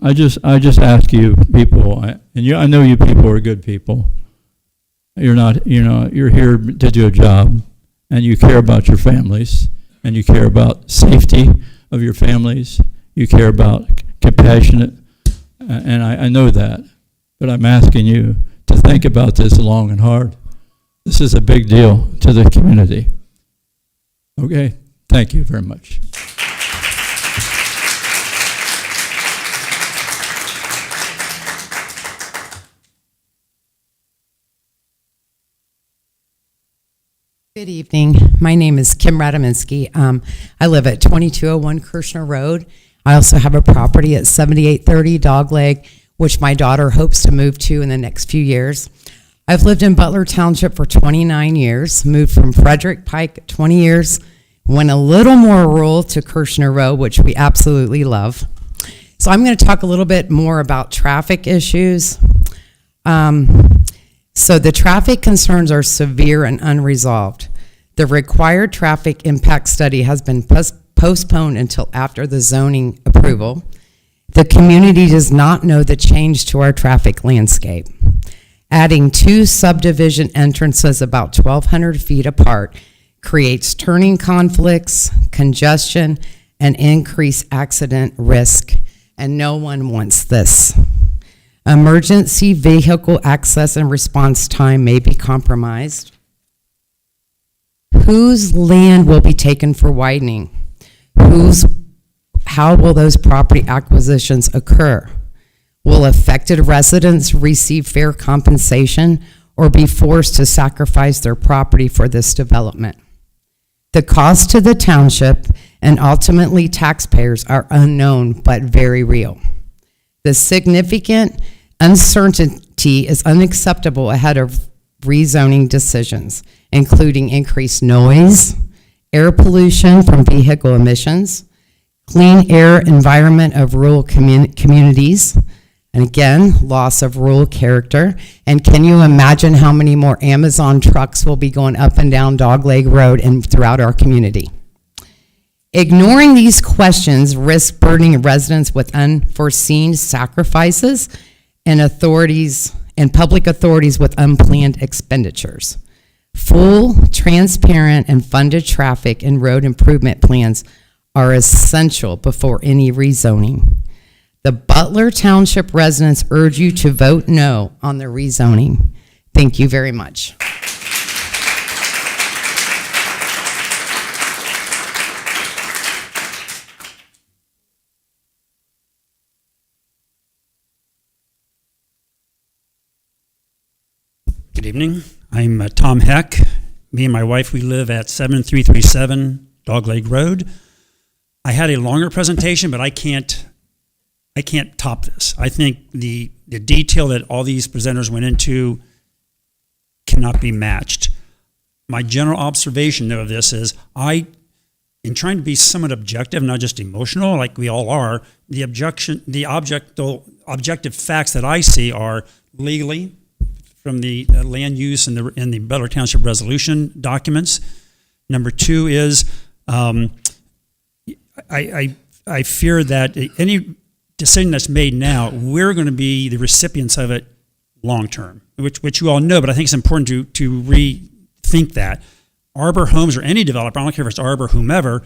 I just ask you people, I know you people are good people. You're here to do a job, and you care about your families, and you care about safety of your families. You care about compassionate, and I know that, but I'm asking you to think about this long and hard. This is a big deal to the community. Okay, thank you very much. Good evening. My name is Kim Radominski. I live at 2201 Kirshner Road. I also have a property at 7830 Dogleg, which my daughter hopes to move to in the next few years. I've lived in Butler Township for 29 years, moved from Frederick Pike at 20 years, went a little more rural to Kirshner Road, which we absolutely love. So I'm going to talk a little bit more about traffic issues. So the traffic concerns are severe and unresolved. The required traffic impact study has been postponed until after the zoning approval. The community does not know the change to our traffic landscape. Adding 2 subdivision entrances about 1,200 feet apart creates turning conflicts, congestion, and increased accident risk, and no one wants this. Emergency vehicle access and response time may be compromised. Whose land will be taken for widening? How will those property acquisitions occur? Will affected residents receive fair compensation or be forced to sacrifice their property for this development? The cost to the township and ultimately taxpayers are unknown but very real. The significant uncertainty is unacceptable ahead of rezoning decisions, including increased noise, air pollution from vehicle emissions, clean air environment of rural communities, and again, loss of rural character. And can you imagine how many more Amazon trucks will be going up and down Dogleg Road and throughout our community? Ignoring these questions risks burdening residents with unforeseen sacrifices and public authorities with unplanned expenditures. Full, transparent, and funded traffic and road improvement plans are essential before any rezoning. The Butler Township residents urge you to vote no on the rezoning. Thank you very much. Good evening. I'm Tom Heck. Me and my wife, we live at 7337 Dogleg Road. I had a longer presentation, but I can't top this. I think the detail that all these presenters went into cannot be matched. My general observation of this is in trying to be somewhat objective, not just emotional like we all are, the objective facts that I see are legally from the land use and the Butler Township resolution documents. Number 2 is I fear that any decision that's made now, we're going to be the recipients of it long term, which you all know, but I think it's important to rethink that. Arbor Homes or any developer, I don't care if it's Arbor, whomever,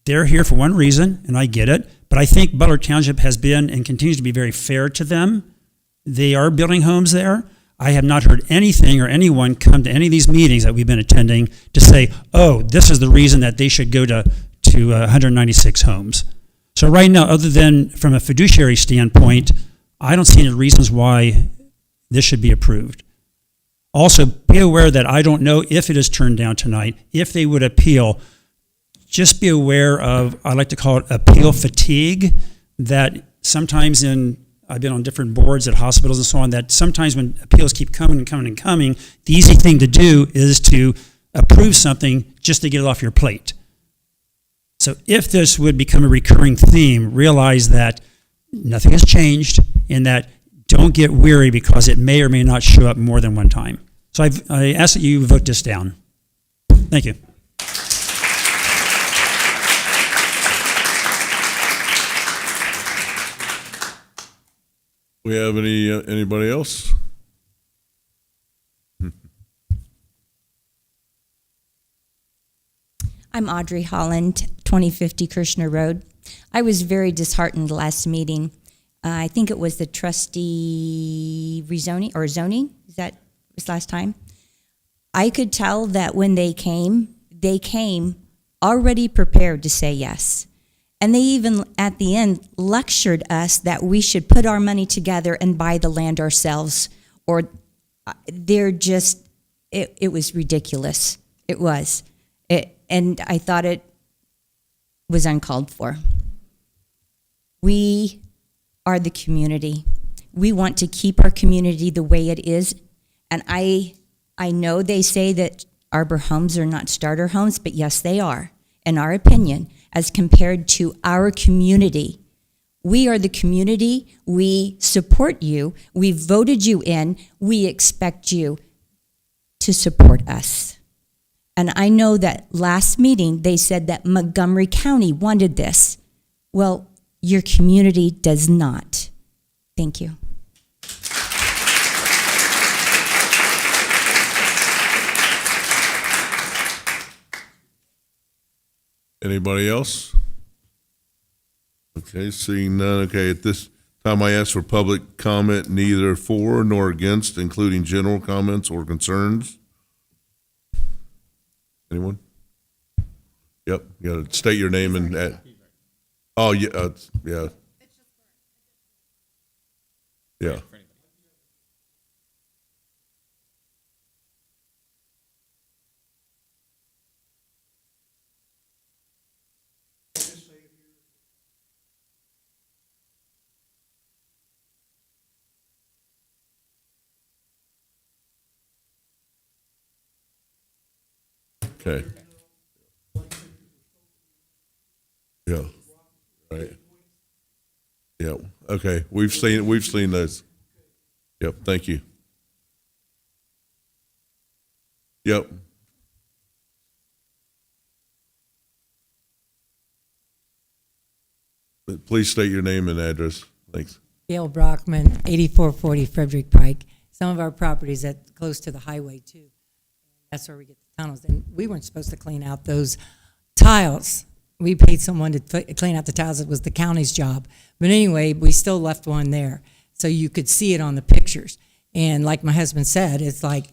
they're here for one reason, and I get it, but I think Butler Township has been and continues to be very fair to them. They are building homes there. I have not heard anything or anyone come to any of these meetings that we've been attending to say, oh, this is the reason that they should go to 196 homes. So right now, other than from a fiduciary standpoint, I don't see any reasons why this should be approved. Also, be aware that I don't know if it is turned down tonight, if they would appeal. Just be aware of, I like to call it appeal fatigue, that sometimes I've been on different boards at hospitals and so on, that sometimes when appeals keep coming and coming and coming, the easy thing to do is to approve something just to get it off your plate. So if this would become a recurring theme, realize that nothing has changed and that don't get weary because it may or may not show up more than one time. So I ask that you vote this down. Thank you. We have anybody else? I'm Audrey Holland, 2050 Kirshner Road. I was very disheartened last meeting. I think it was the trustee rezoning or zoning. Is that was last time? I could tell that when they came already prepared to say yes. And they even, at the end, lectured us that we should put our money together and buy the land ourselves. Or they're just, it was ridiculous. It was. And I thought it was uncalled for. We are the community. We want to keep our community the way it is. And I know they say that Arbor homes are not starter homes, but yes, they are, in our opinion, as compared to our community. We are the community. We support you. We voted you in. We expect you to support us. And I know that last meeting they said that Montgomery County wanted this. Well, your community does not. Thank you. Anybody else? Okay, seeing none. Okay, at this time I ask for public comment, neither for nor against, including general comments or concerns. Anyone? Yep, you gotta state your name and oh yeah, yeah. Yeah. Okay. Yeah. Right. Yeah. Okay. We've seen those. Yep. Thank you. Yep. Please state your name and address. Thanks. Gail Brockman, 8440 Frederick Pike. Some of our properties at close to the highway too. That's where we get the tunnels. And we weren't supposed to clean out those tiles. We paid someone to clean out the tiles. It was the county's job. But anyway, we still left one there. So you could see it on the pictures. And like my husband said, it's like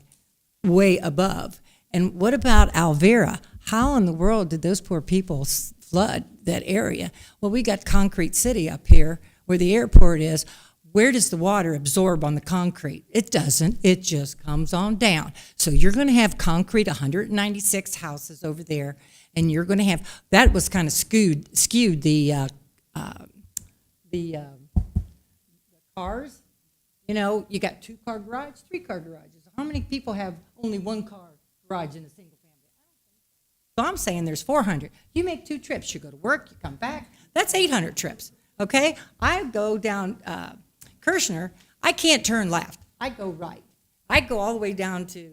way above. And what about Alvera? How in the world did those poor people flood that area? Well, we got Concrete City up here where the airport is. Where does the water absorb on the concrete? It doesn't. It just comes on down. So you're going to have concrete, 196 houses over there, and you're going to have, that was kind of skewed the cars. You know, you got 2-car garage, 3-car garages. How many people have only 1-car garage in a single family? So I'm saying there's 400. You make 2 trips. You go to work, you come back. That's 800 trips, okay? I go down Kirshner, I can't turn left. I go right. I go all the way down to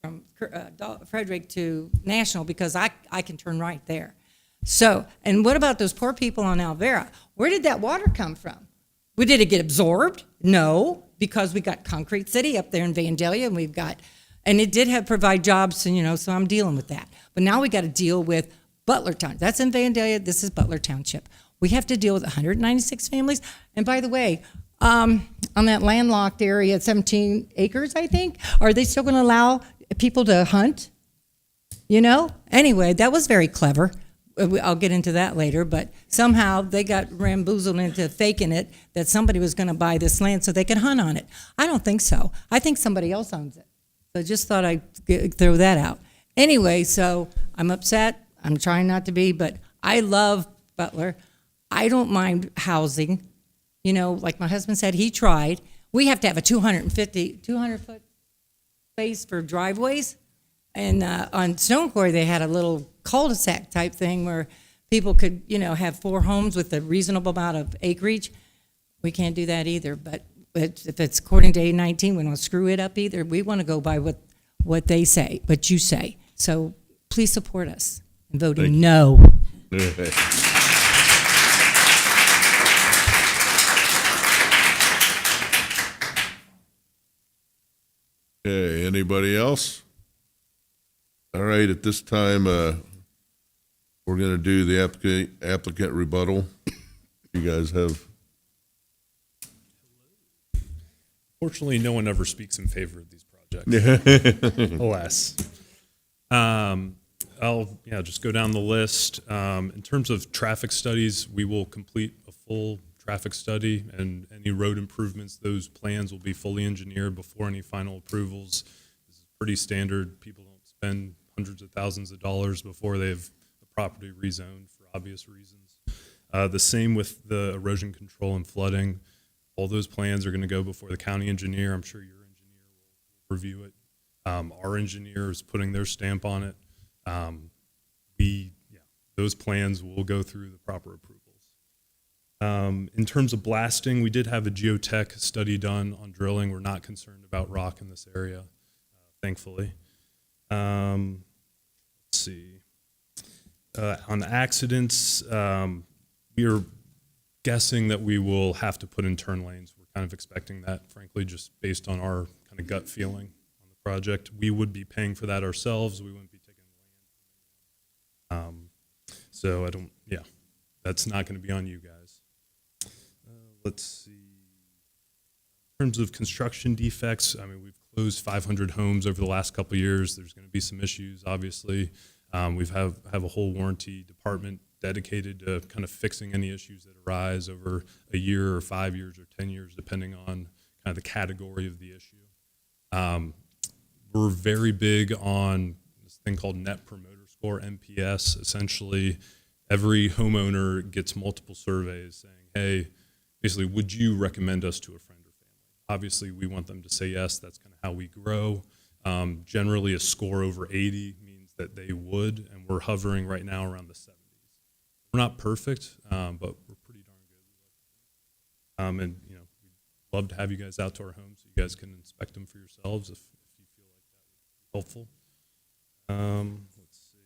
from Frederick to National because I can turn right there. So, and what about those poor people on Alvera? Where did that water come from? Did it get absorbed? No, because we got Concrete City up there in Vandalia, and and it did provide jobs, and so I'm dealing with that. But now we got to deal with Butler Township. That's in Vandalia. This is Butler Township. We have to deal with 196 families. And by the way, on that landlocked area at 17 acres, I think, are they still going to allow people to hunt? You know? Anyway, that was very clever. I'll get into that later, but somehow they got ramboozled into faking it that somebody was going to buy this land so they could hunt on it. I don't think so. I think somebody else owns it. So I just thought I'd throw that out. Anyway, so I'm upset. I'm trying not to be, but I love Butler. I don't mind housing. You know, like my husband said, he tried. We have to have a 200-foot space for driveways. And on Stone Quarry, they had a little cul-de-sac type thing where people could, you know, have 4 homes with a reasonable amount of acreage. We can't do that either. But if it's according to A19, we don't screw it up either. We want to go by what they say, what you say. So please support us in voting no. Okay, anybody else? All right, at this time, we're going to do the applicant rebuttal. You guys have... Fortunately, no one ever speaks in favor of these projects. Alas. I'll just go down the list. In terms of traffic studies, we will complete a full traffic study, and any road improvements, those plans will be fully engineered before any final approvals. This is pretty standard. People don't spend hundreds of thousands of dollars before they have the property rezoned for obvious reasons. The same with the erosion control and flooding. All those plans are going to go before the county engineer. I'm sure your engineer will review it. Our engineer is putting their stamp on it. Those plans will go through the proper approvals. In terms of blasting, we did have a geotech study done on drilling. We're not concerned about rock in this area, thankfully. Let's see. On accidents, we are guessing that we will have to put in turn lanes. We're kind of expecting that, frankly, just based on our kind of gut feeling on the project. We would be paying for that ourselves. We wouldn't be taking land. So that's not going to be on you guys. Let's see. In terms of construction defects, I mean, we've closed 500 homes over the last couple of years. There's going to be some issues, obviously. We have a whole warranty department dedicated to kind of fixing any issues that arise over a year or 5 years or 10 years, depending on kind of the category of the issue. We're very big on this thing called Net Promoter Score, NPS. Essentially, every homeowner gets multiple surveys saying, hey, basically, would you recommend us to a friend or family? Obviously, we want them to say yes. That's kind of how we grow. Generally, a score over 80 means that they would, and we're hovering right now around the 70s. We're not perfect, but we're pretty darn good. And we'd love to have you guys out to our homes so you guys can inspect them for yourselves if you feel like that would be helpful. Let's see.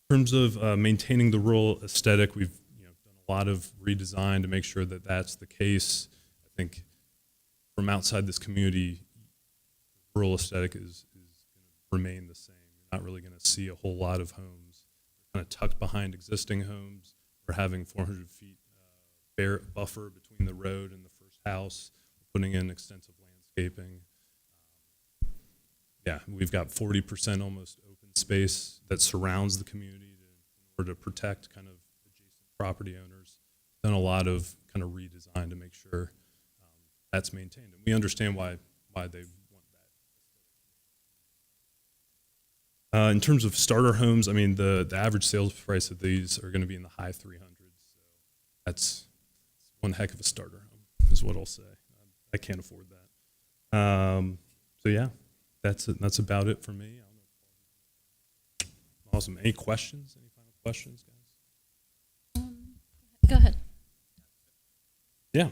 In terms of maintaining the rural aesthetic, we've done a lot of redesign to make sure that that's the case. I think from outside this community, rural aesthetic is going to remain the same. You're not really going to see a whole lot of homes kind of tucked behind existing homes. We're having 400 feet buffer between the road and the first house. We're putting in extensive landscaping. We've got 40% almost open space that surrounds the community in order to protect kind of adjacent property owners. Done a lot of kind of redesign to make sure that's maintained. And we understand why they want that. In terms of starter homes, I mean, the average sales price of these are going to be in the high 300s. So that's one heck of a starter home, is what I'll say. I can't afford that. That's about it for me. I don't know. Awesome. Any questions? Any final questions, guys? Go ahead. Yeah.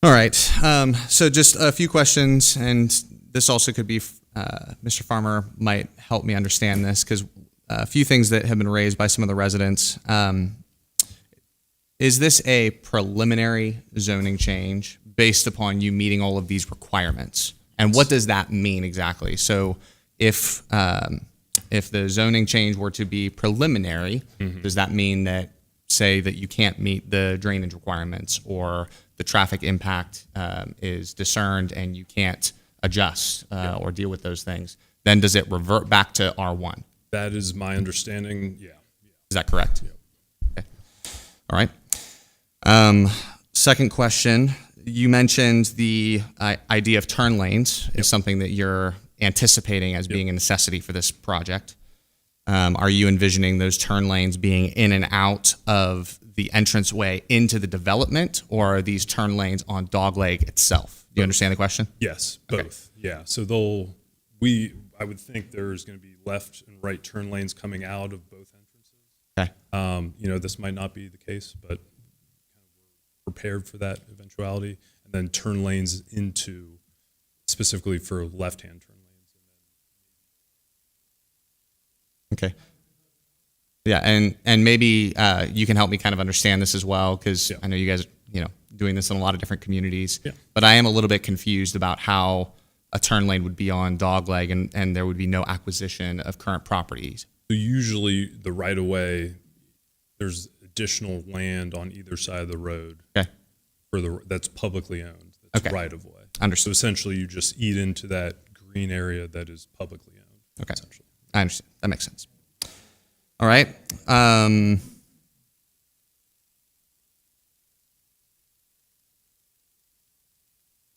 All right. So just a few questions, and this also could be Mr. Farmer might help me understand this, because a few things that have been raised by some of the residents. Is this a preliminary zoning change based upon you meeting all of these requirements? And what does that mean exactly? So if if the zoning change were to be preliminary, does that mean that, say, that you can't meet the drainage requirements or the traffic impact is discerned and you can't adjust or deal with those things? Then does it revert back to R1? That is my understanding, yeah. Is that correct? Okay. All right. Second question, you mentioned the idea of turn lanes is something that you're anticipating as being a necessity for this project. Are you envisioning those turn lanes being in and out of the entranceway into the development, or are these turn lanes on Dogleg itself? Do you understand the question? Yes, both. Okay. Yeah. So I would think there's going to be left and right turn lanes coming out of both entrances. Okay. This might not be the case, but we're prepared for that eventuality. And then turn lanes into, specifically for left-hand turn lanes. Okay. Yeah, and maybe you can help me kind of understand this as well, because I know you guys are, doing this in a lot of different communities. Yeah. But I am a little bit confused about how a turn lane would be on Dogleg and there would be no acquisition of current properties. So usually the right-of-way, there's additional land on either side of the road. Okay. That's publicly owned. That's Okay. right-of-way. Understood. So essentially you just eat into that green area that is publicly owned. Okay. Essentially. I understand. That makes sense. All right.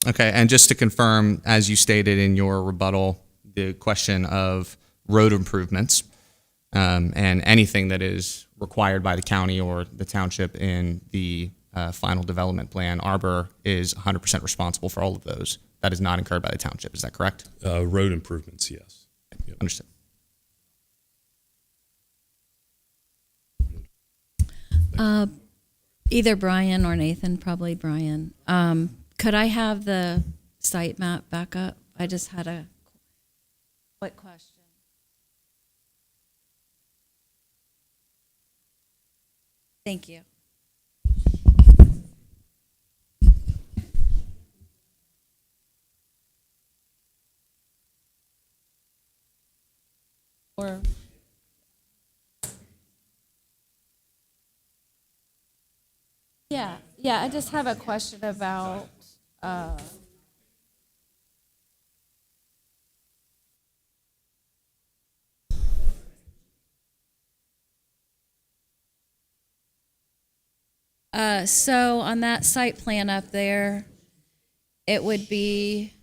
Okay, and just to confirm, as you stated in your rebuttal, the question of road improvements and anything that is required by the county or the township in the final development plan, Arbor is 100% responsible for all of those. That is not incurred by the township. Is that correct? Road improvements, yes. Yep. Understood. Either Brian or Nathan, probably Brian. Could I have the site map back up? I just had a quick question. Thank you. Or yeah, I just have a question about so on that site plan up there, it would be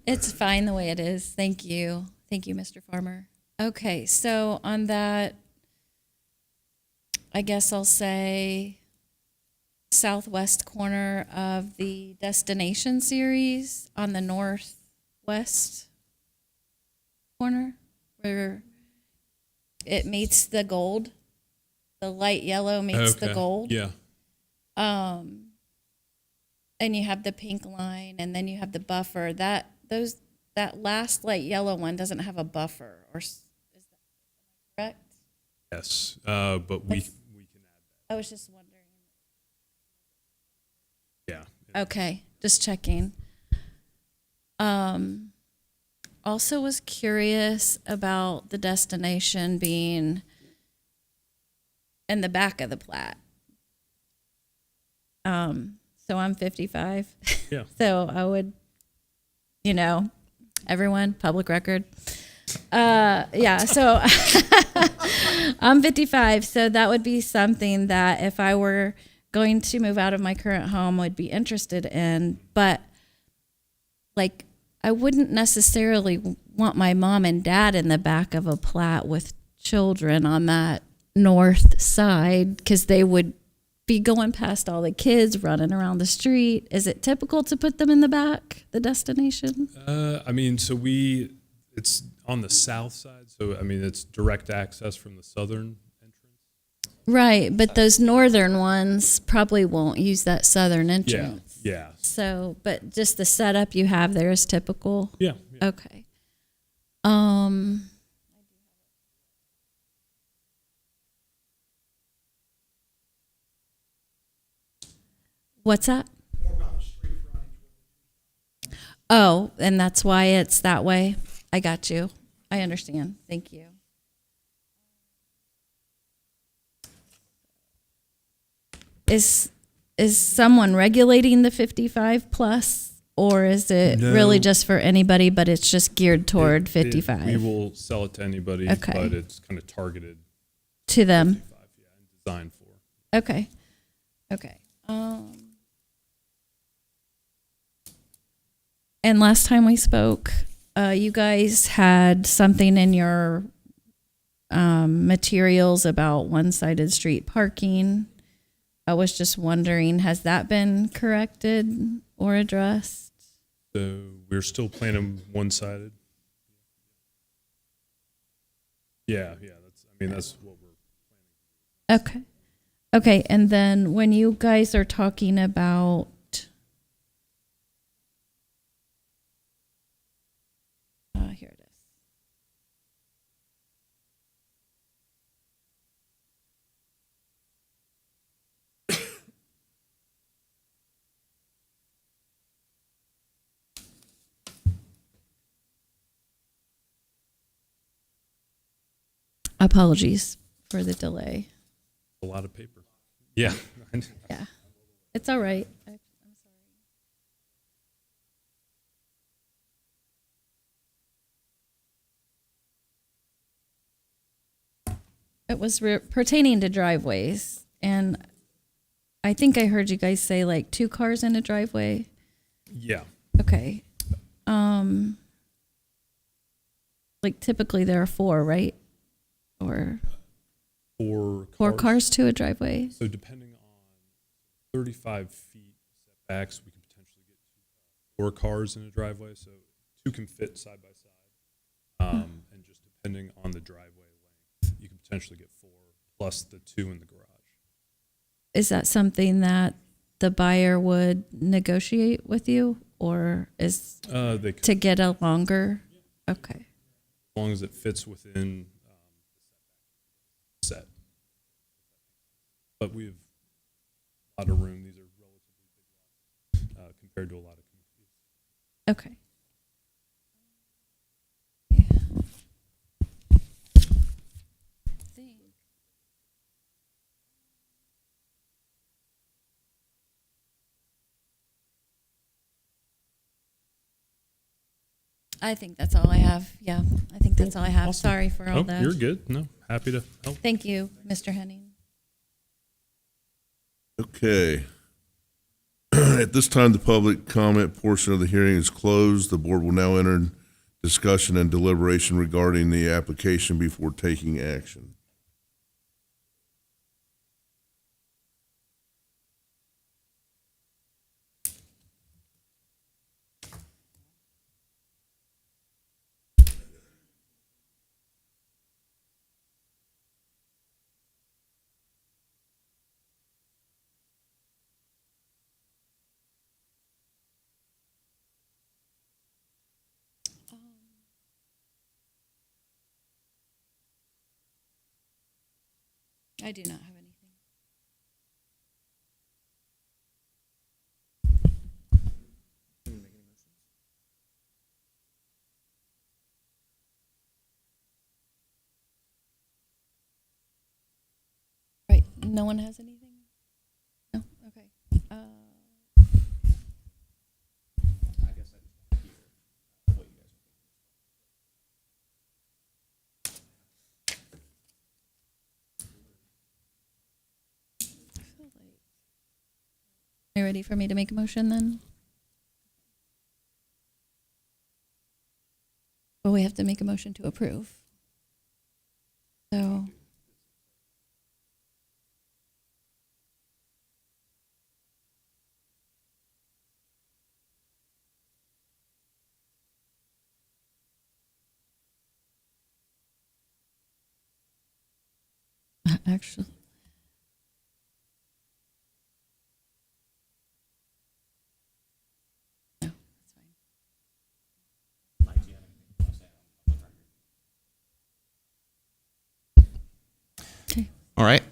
it's fine the way it is. Thank you. Thank you, Mr. Farmer. Okay, so on that, I guess I'll say southwest corner of the destination series on the northwest corner where it meets the gold. The light yellow meets the gold. Yeah. And you have the pink line, and then you have the buffer. That last light yellow one doesn't have a buffer, or is that correct? Yes, but we can add I was just wondering. that. Yeah. Okay, just checking. Also was curious about the destination being in the back of the plat. So I'm 55. Yeah. So I would, everyone, public record. Yeah, so I'm 55, so that would be something that if I were going to move out of my current home, would be interested in. But I wouldn't necessarily want my mom and dad in the back of a plat with children on that north side, because they would be going past all the kids running around the street. Is it typical to put them in the back, the destination? It's on the south side, so it's direct access from the southern entrance. Right, but those northern ones probably won't use that southern entrance. Yeah. So, but just the setup you have there is typical? Yeah. Okay. What's that? Oh, and that's why it's that way. I got you. I understand. Thank you. Is someone regulating the 55 plus, or is it really No. just for anybody, but it's just geared toward 55? We will sell it to anybody, Okay. but it's kind of targeted To them. 55, yeah, and designed for. Okay. Okay. And last time we spoke, you guys had something in your materials about one-sided street parking. I was just wondering, has that been corrected or addressed? So we're still planning one-sided. Yeah, that's what we're. Okay. Okay, and then when you guys are talking about here it is. Apologies for the delay. A lot of paper. Yeah. Yeah, it's all right. I'm sorry. It was pertaining to driveways, and I think I heard you guys say like 2 cars in a driveway. Yeah. Okay. Like typically there are 4, right? Or 4 cars to a driveway. So depending on 35 feet setbacks, we can potentially get 4 cars in a driveway. So 2 can fit side by side. And just depending on the driveway length, you can potentially get 4 plus the 2 in the garage. Is that something that the buyer would negotiate with you, or is They could. to get a longer? Okay. As long as it fits within the set. But we have a lot of room. These are relatively big lots compared to a lot of communities. Okay. I think that's all I have. Yeah, I think that's all I have. Awesome. Sorry for all that. You're good. No, happy to help. Thank you, Mr. Henning. Okay. At this time, the public comment portion of the hearing is closed. The board will now enter discussion and deliberation regarding the application before taking action. I do not have anything. Right, no one has anything? No, okay. Are you ready for me to make a motion then? Well, we have to make a motion to approve. So. Actually. No, that's fine. All right.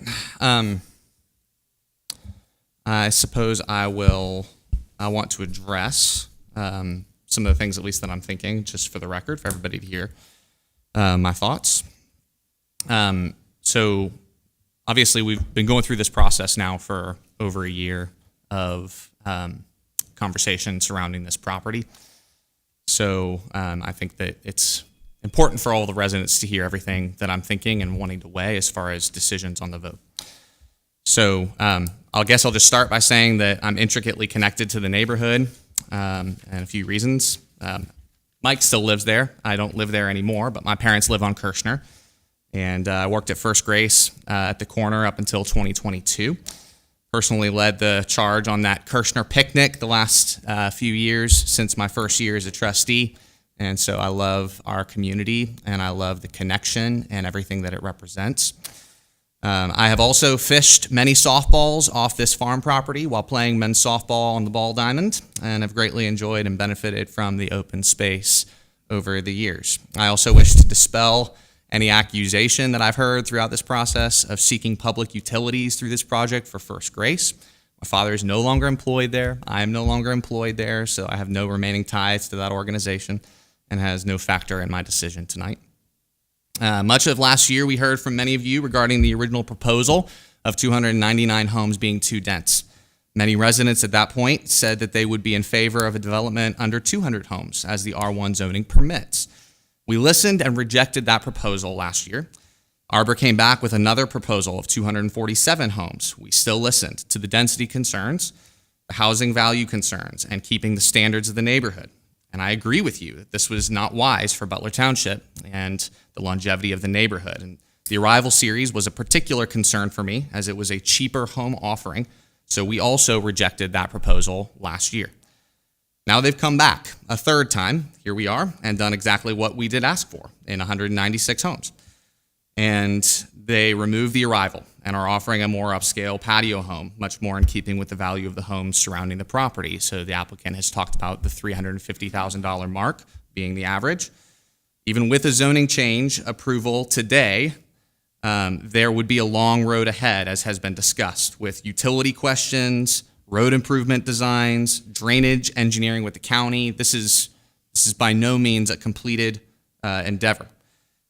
I suppose I want to address some of the things, at least that I'm thinking, just for the record, for everybody to hear my thoughts. So obviously we've been going through this process now for over a year of conversation surrounding this property. So I think that it's important for all the residents to hear everything that I'm thinking and wanting to weigh as far as decisions on the vote. So I guess I'll just start by saying that I'm intricately connected to the neighborhood, and a few reasons. Mike still lives there. I don't live there anymore, but my parents live on Kirshner, and I worked at First Grace at the corner up until 2022. Personally led the charge on that Kirshner picnic the last few years since my first year as a trustee. And so I love our community, and I love the connection and everything that it represents. I have also fished many softballs off this farm property while playing men's softball on the ball diamond, and have greatly enjoyed and benefited from the open space over the years. I also wish to dispel any accusation that I've heard throughout this process of seeking public utilities through this project for First Grace. My father is no longer employed there. I am no longer employed there, so I have no remaining ties to that organization and has no factor in my decision tonight. Much of last year, we heard from many of you regarding the original proposal of 299 homes being too dense. Many residents at that point said that they would be in favor of a development under 200 homes, as the R1 zoning permits. We listened and rejected that proposal last year. Arbor came back with another proposal of 247 homes. We still listened to the density concerns, the housing value concerns, and keeping the standards of the neighborhood. And I agree with you that this was not wise for Butler Township and the longevity of the neighborhood. And the Arrival series was a particular concern for me, as it was a cheaper home offering. So we also rejected that proposal last year. Now they've come back a third time, here we are, and done exactly what we did ask for in 196 homes. And they removed the Arrival and are offering a more upscale patio home, much more in keeping with the value of the homes surrounding the property. So the applicant has talked about the $350,000 mark being the average. Even with a zoning change approval today, there would be a long road ahead, as has been discussed, with utility questions, road improvement designs, drainage engineering with the county. This is by no means a completed endeavor.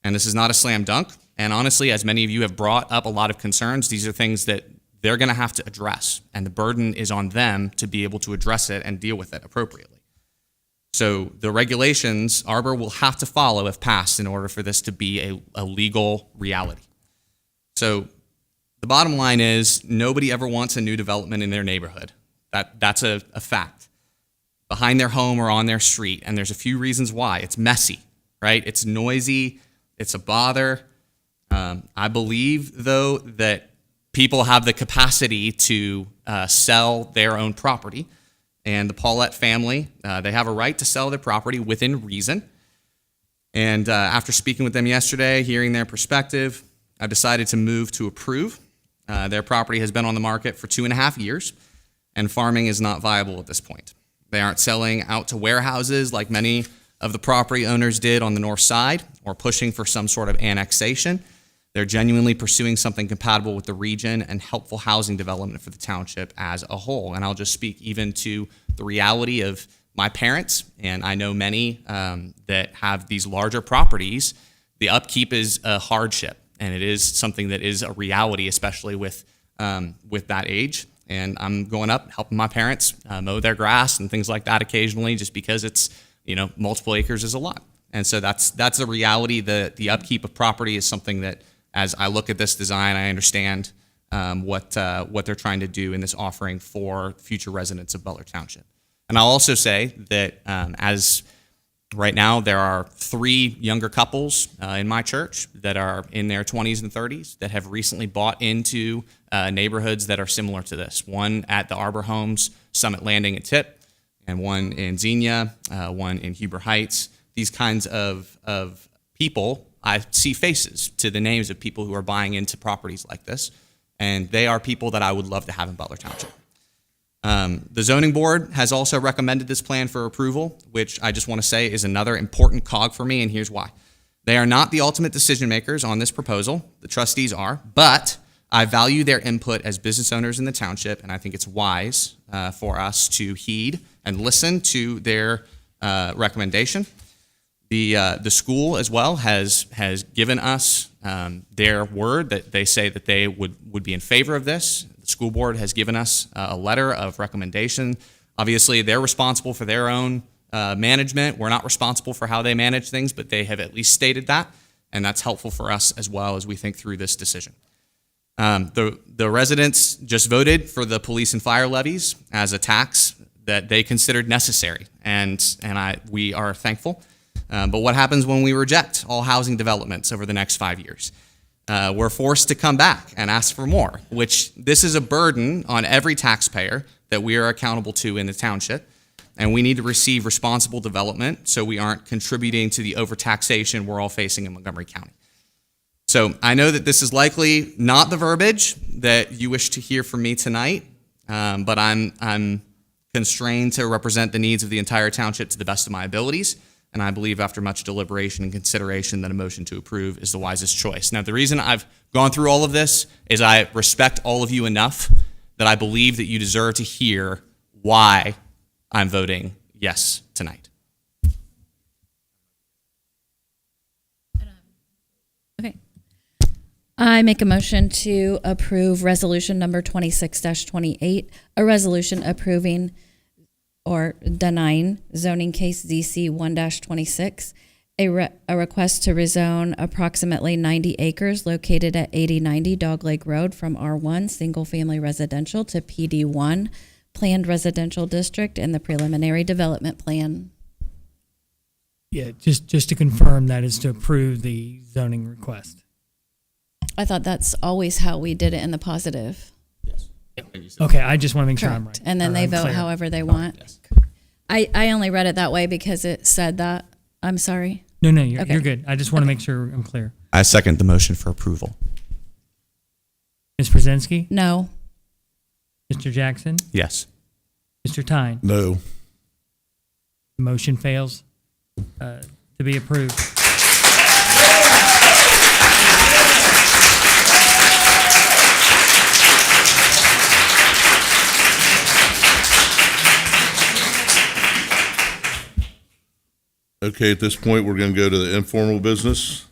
And this is not a slam dunk. And honestly, as many of you have brought up a lot of concerns, these are things that they're going to have to address. And the burden is on them to be able to address it and deal with it appropriately. So the regulations Arbor will have to follow if passed in order for this to be a legal reality. So the bottom line is nobody ever wants a new development in their neighborhood. That's a fact. Behind their home or on their street. And there's a few reasons why. It's messy, right? It's noisy. It's a bother. I believe, though, that people have the capacity to sell their own property. And the Paulette family, they have a right to sell their property within reason. And after speaking with them yesterday, hearing their perspective, I've decided to move to approve. Their property has been on the market for 2.5 years, and farming is not viable at this point. They aren't selling out to warehouses like many of the property owners did on the north side, or pushing for some sort of annexation. They're genuinely pursuing something compatible with the region and helpful housing development for the township as a whole. And I'll just speak even to the reality of my parents, and I know many that have these larger properties. The upkeep is a hardship, and it is something that is a reality, especially with that age. And I'm going up helping my parents mow their grass and things like that occasionally, just because it's, multiple acres is a lot. And so that's a reality. The upkeep of property is something that, as I look at this design, I understand what they're trying to do in this offering for future residents of Butler Township. And I'll also say that as right now, there are 3 younger couples in my church that are in their 20s and 30s that have recently bought into neighborhoods that are similar to this. One at the Arbor Homes, Summit Landing and Tip, and one in Xenia, one in Huber Heights. These kinds of people, I see faces to the names of people who are buying into properties like this, and they are people that I would love to have in Butler Township. The zoning board has also recommended this plan for approval, which I just want to say is another important cog for me, and here's why. They are not the ultimate decision makers on this proposal. The trustees are, but I value their input as business owners in the township, and I think it's wise for us to heed and listen to their recommendation. The school as well has given us their word that they say that they would be in favor of this. The school board has given us a letter of recommendation. Obviously, they're responsible for their own management. We're not responsible for how they manage things, but they have at least stated that, and that's helpful for us as well as we think through this decision. The residents just voted for the police and fire levies as a tax that they considered necessary, and we are thankful. But what happens when we reject all housing developments over the next 5 years? We're forced to come back and ask for more, which this is a burden on every taxpayer that we are accountable to in the township. And we need to receive responsible development so we aren't contributing to the overtaxation we're all facing in Montgomery County. So I know that this is likely not the verbiage that you wish to hear from me tonight, but I'm constrained to represent the needs of the entire township to the best of my abilities. And I believe after much deliberation and consideration that a motion to approve is the wisest choice. Now, the reason I've gone through all of this is I respect all of you enough that I believe that you deserve to hear why I'm voting yes tonight. Okay. I make a motion to approve resolution number 26-28, a resolution approving or denying zoning case ZC 1-26, a request to rezone approximately 90 acres located at 8090 Dogleg Road from R1 single family residential to PD1 planned residential district in the preliminary development plan. Yeah, just to confirm, that is to approve the zoning request. I thought that's always how we did it in the positive. Okay, I just want to make sure I'm right. And then they I'm vote clear. however they want. Yes. I only read it that way because it said that. I'm sorry. No, you're Okay. good. I just want to make sure I'm clear. I second the motion for approval. Ms. Pruszynski? No. Mr. Jackson? Yes. Mr. Thein? No. The motion fails to be approved. Okay, at this point, we're going to go to the informal business.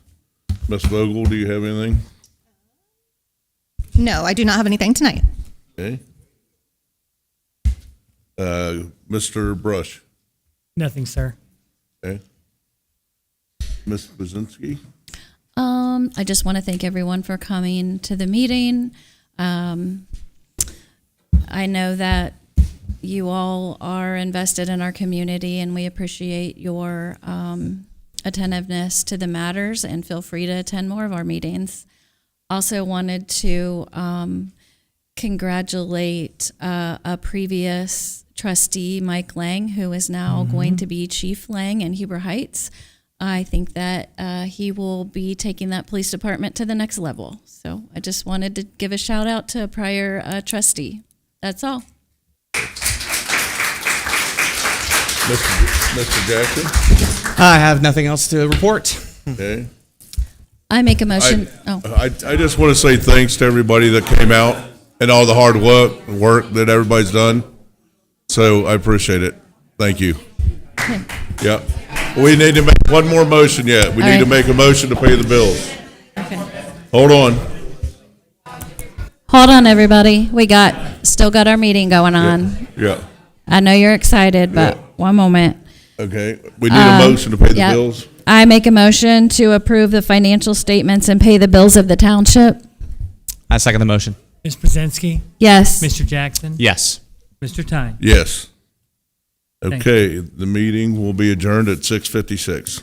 Ms. Vogel, do you have anything? No, I do not have anything tonight. Okay. Mr. Brush? Nothing, sir. Okay. Ms. Pruszynski? I just want to thank everyone for coming to the meeting. I know that you all are invested in our community, and we appreciate your attentiveness to the matters, and feel free to attend more of our meetings. Also wanted to congratulate a previous trustee, Mike Lang, who is now going to be Chief Lang in Huber Heights. I think that he will be taking that police department to the next level. So I just wanted to give a shout out to a prior trustee. That's all. Mr. Jackson? I have nothing else to report. Okay. I make a motion. I just want to say thanks to everybody that came out and all the hard work that everybody's done. So I appreciate it. Thank you. Okay. Yeah. We need to make one more motion yet. We need to make a motion to pay the bills. Okay. Hold on. Hold on, everybody. We still got our meeting going on. Yeah. I know you're excited, but one moment. Okay. We need a motion to pay the Yep. bills. I make a motion to approve the financial statements and pay the bills of the township. I second the motion. Ms. Pruszynski? Yes. Mr. Jackson? Yes. Mr. Thein? Yes. Thank Okay. The meeting will be adjourned at 6:56.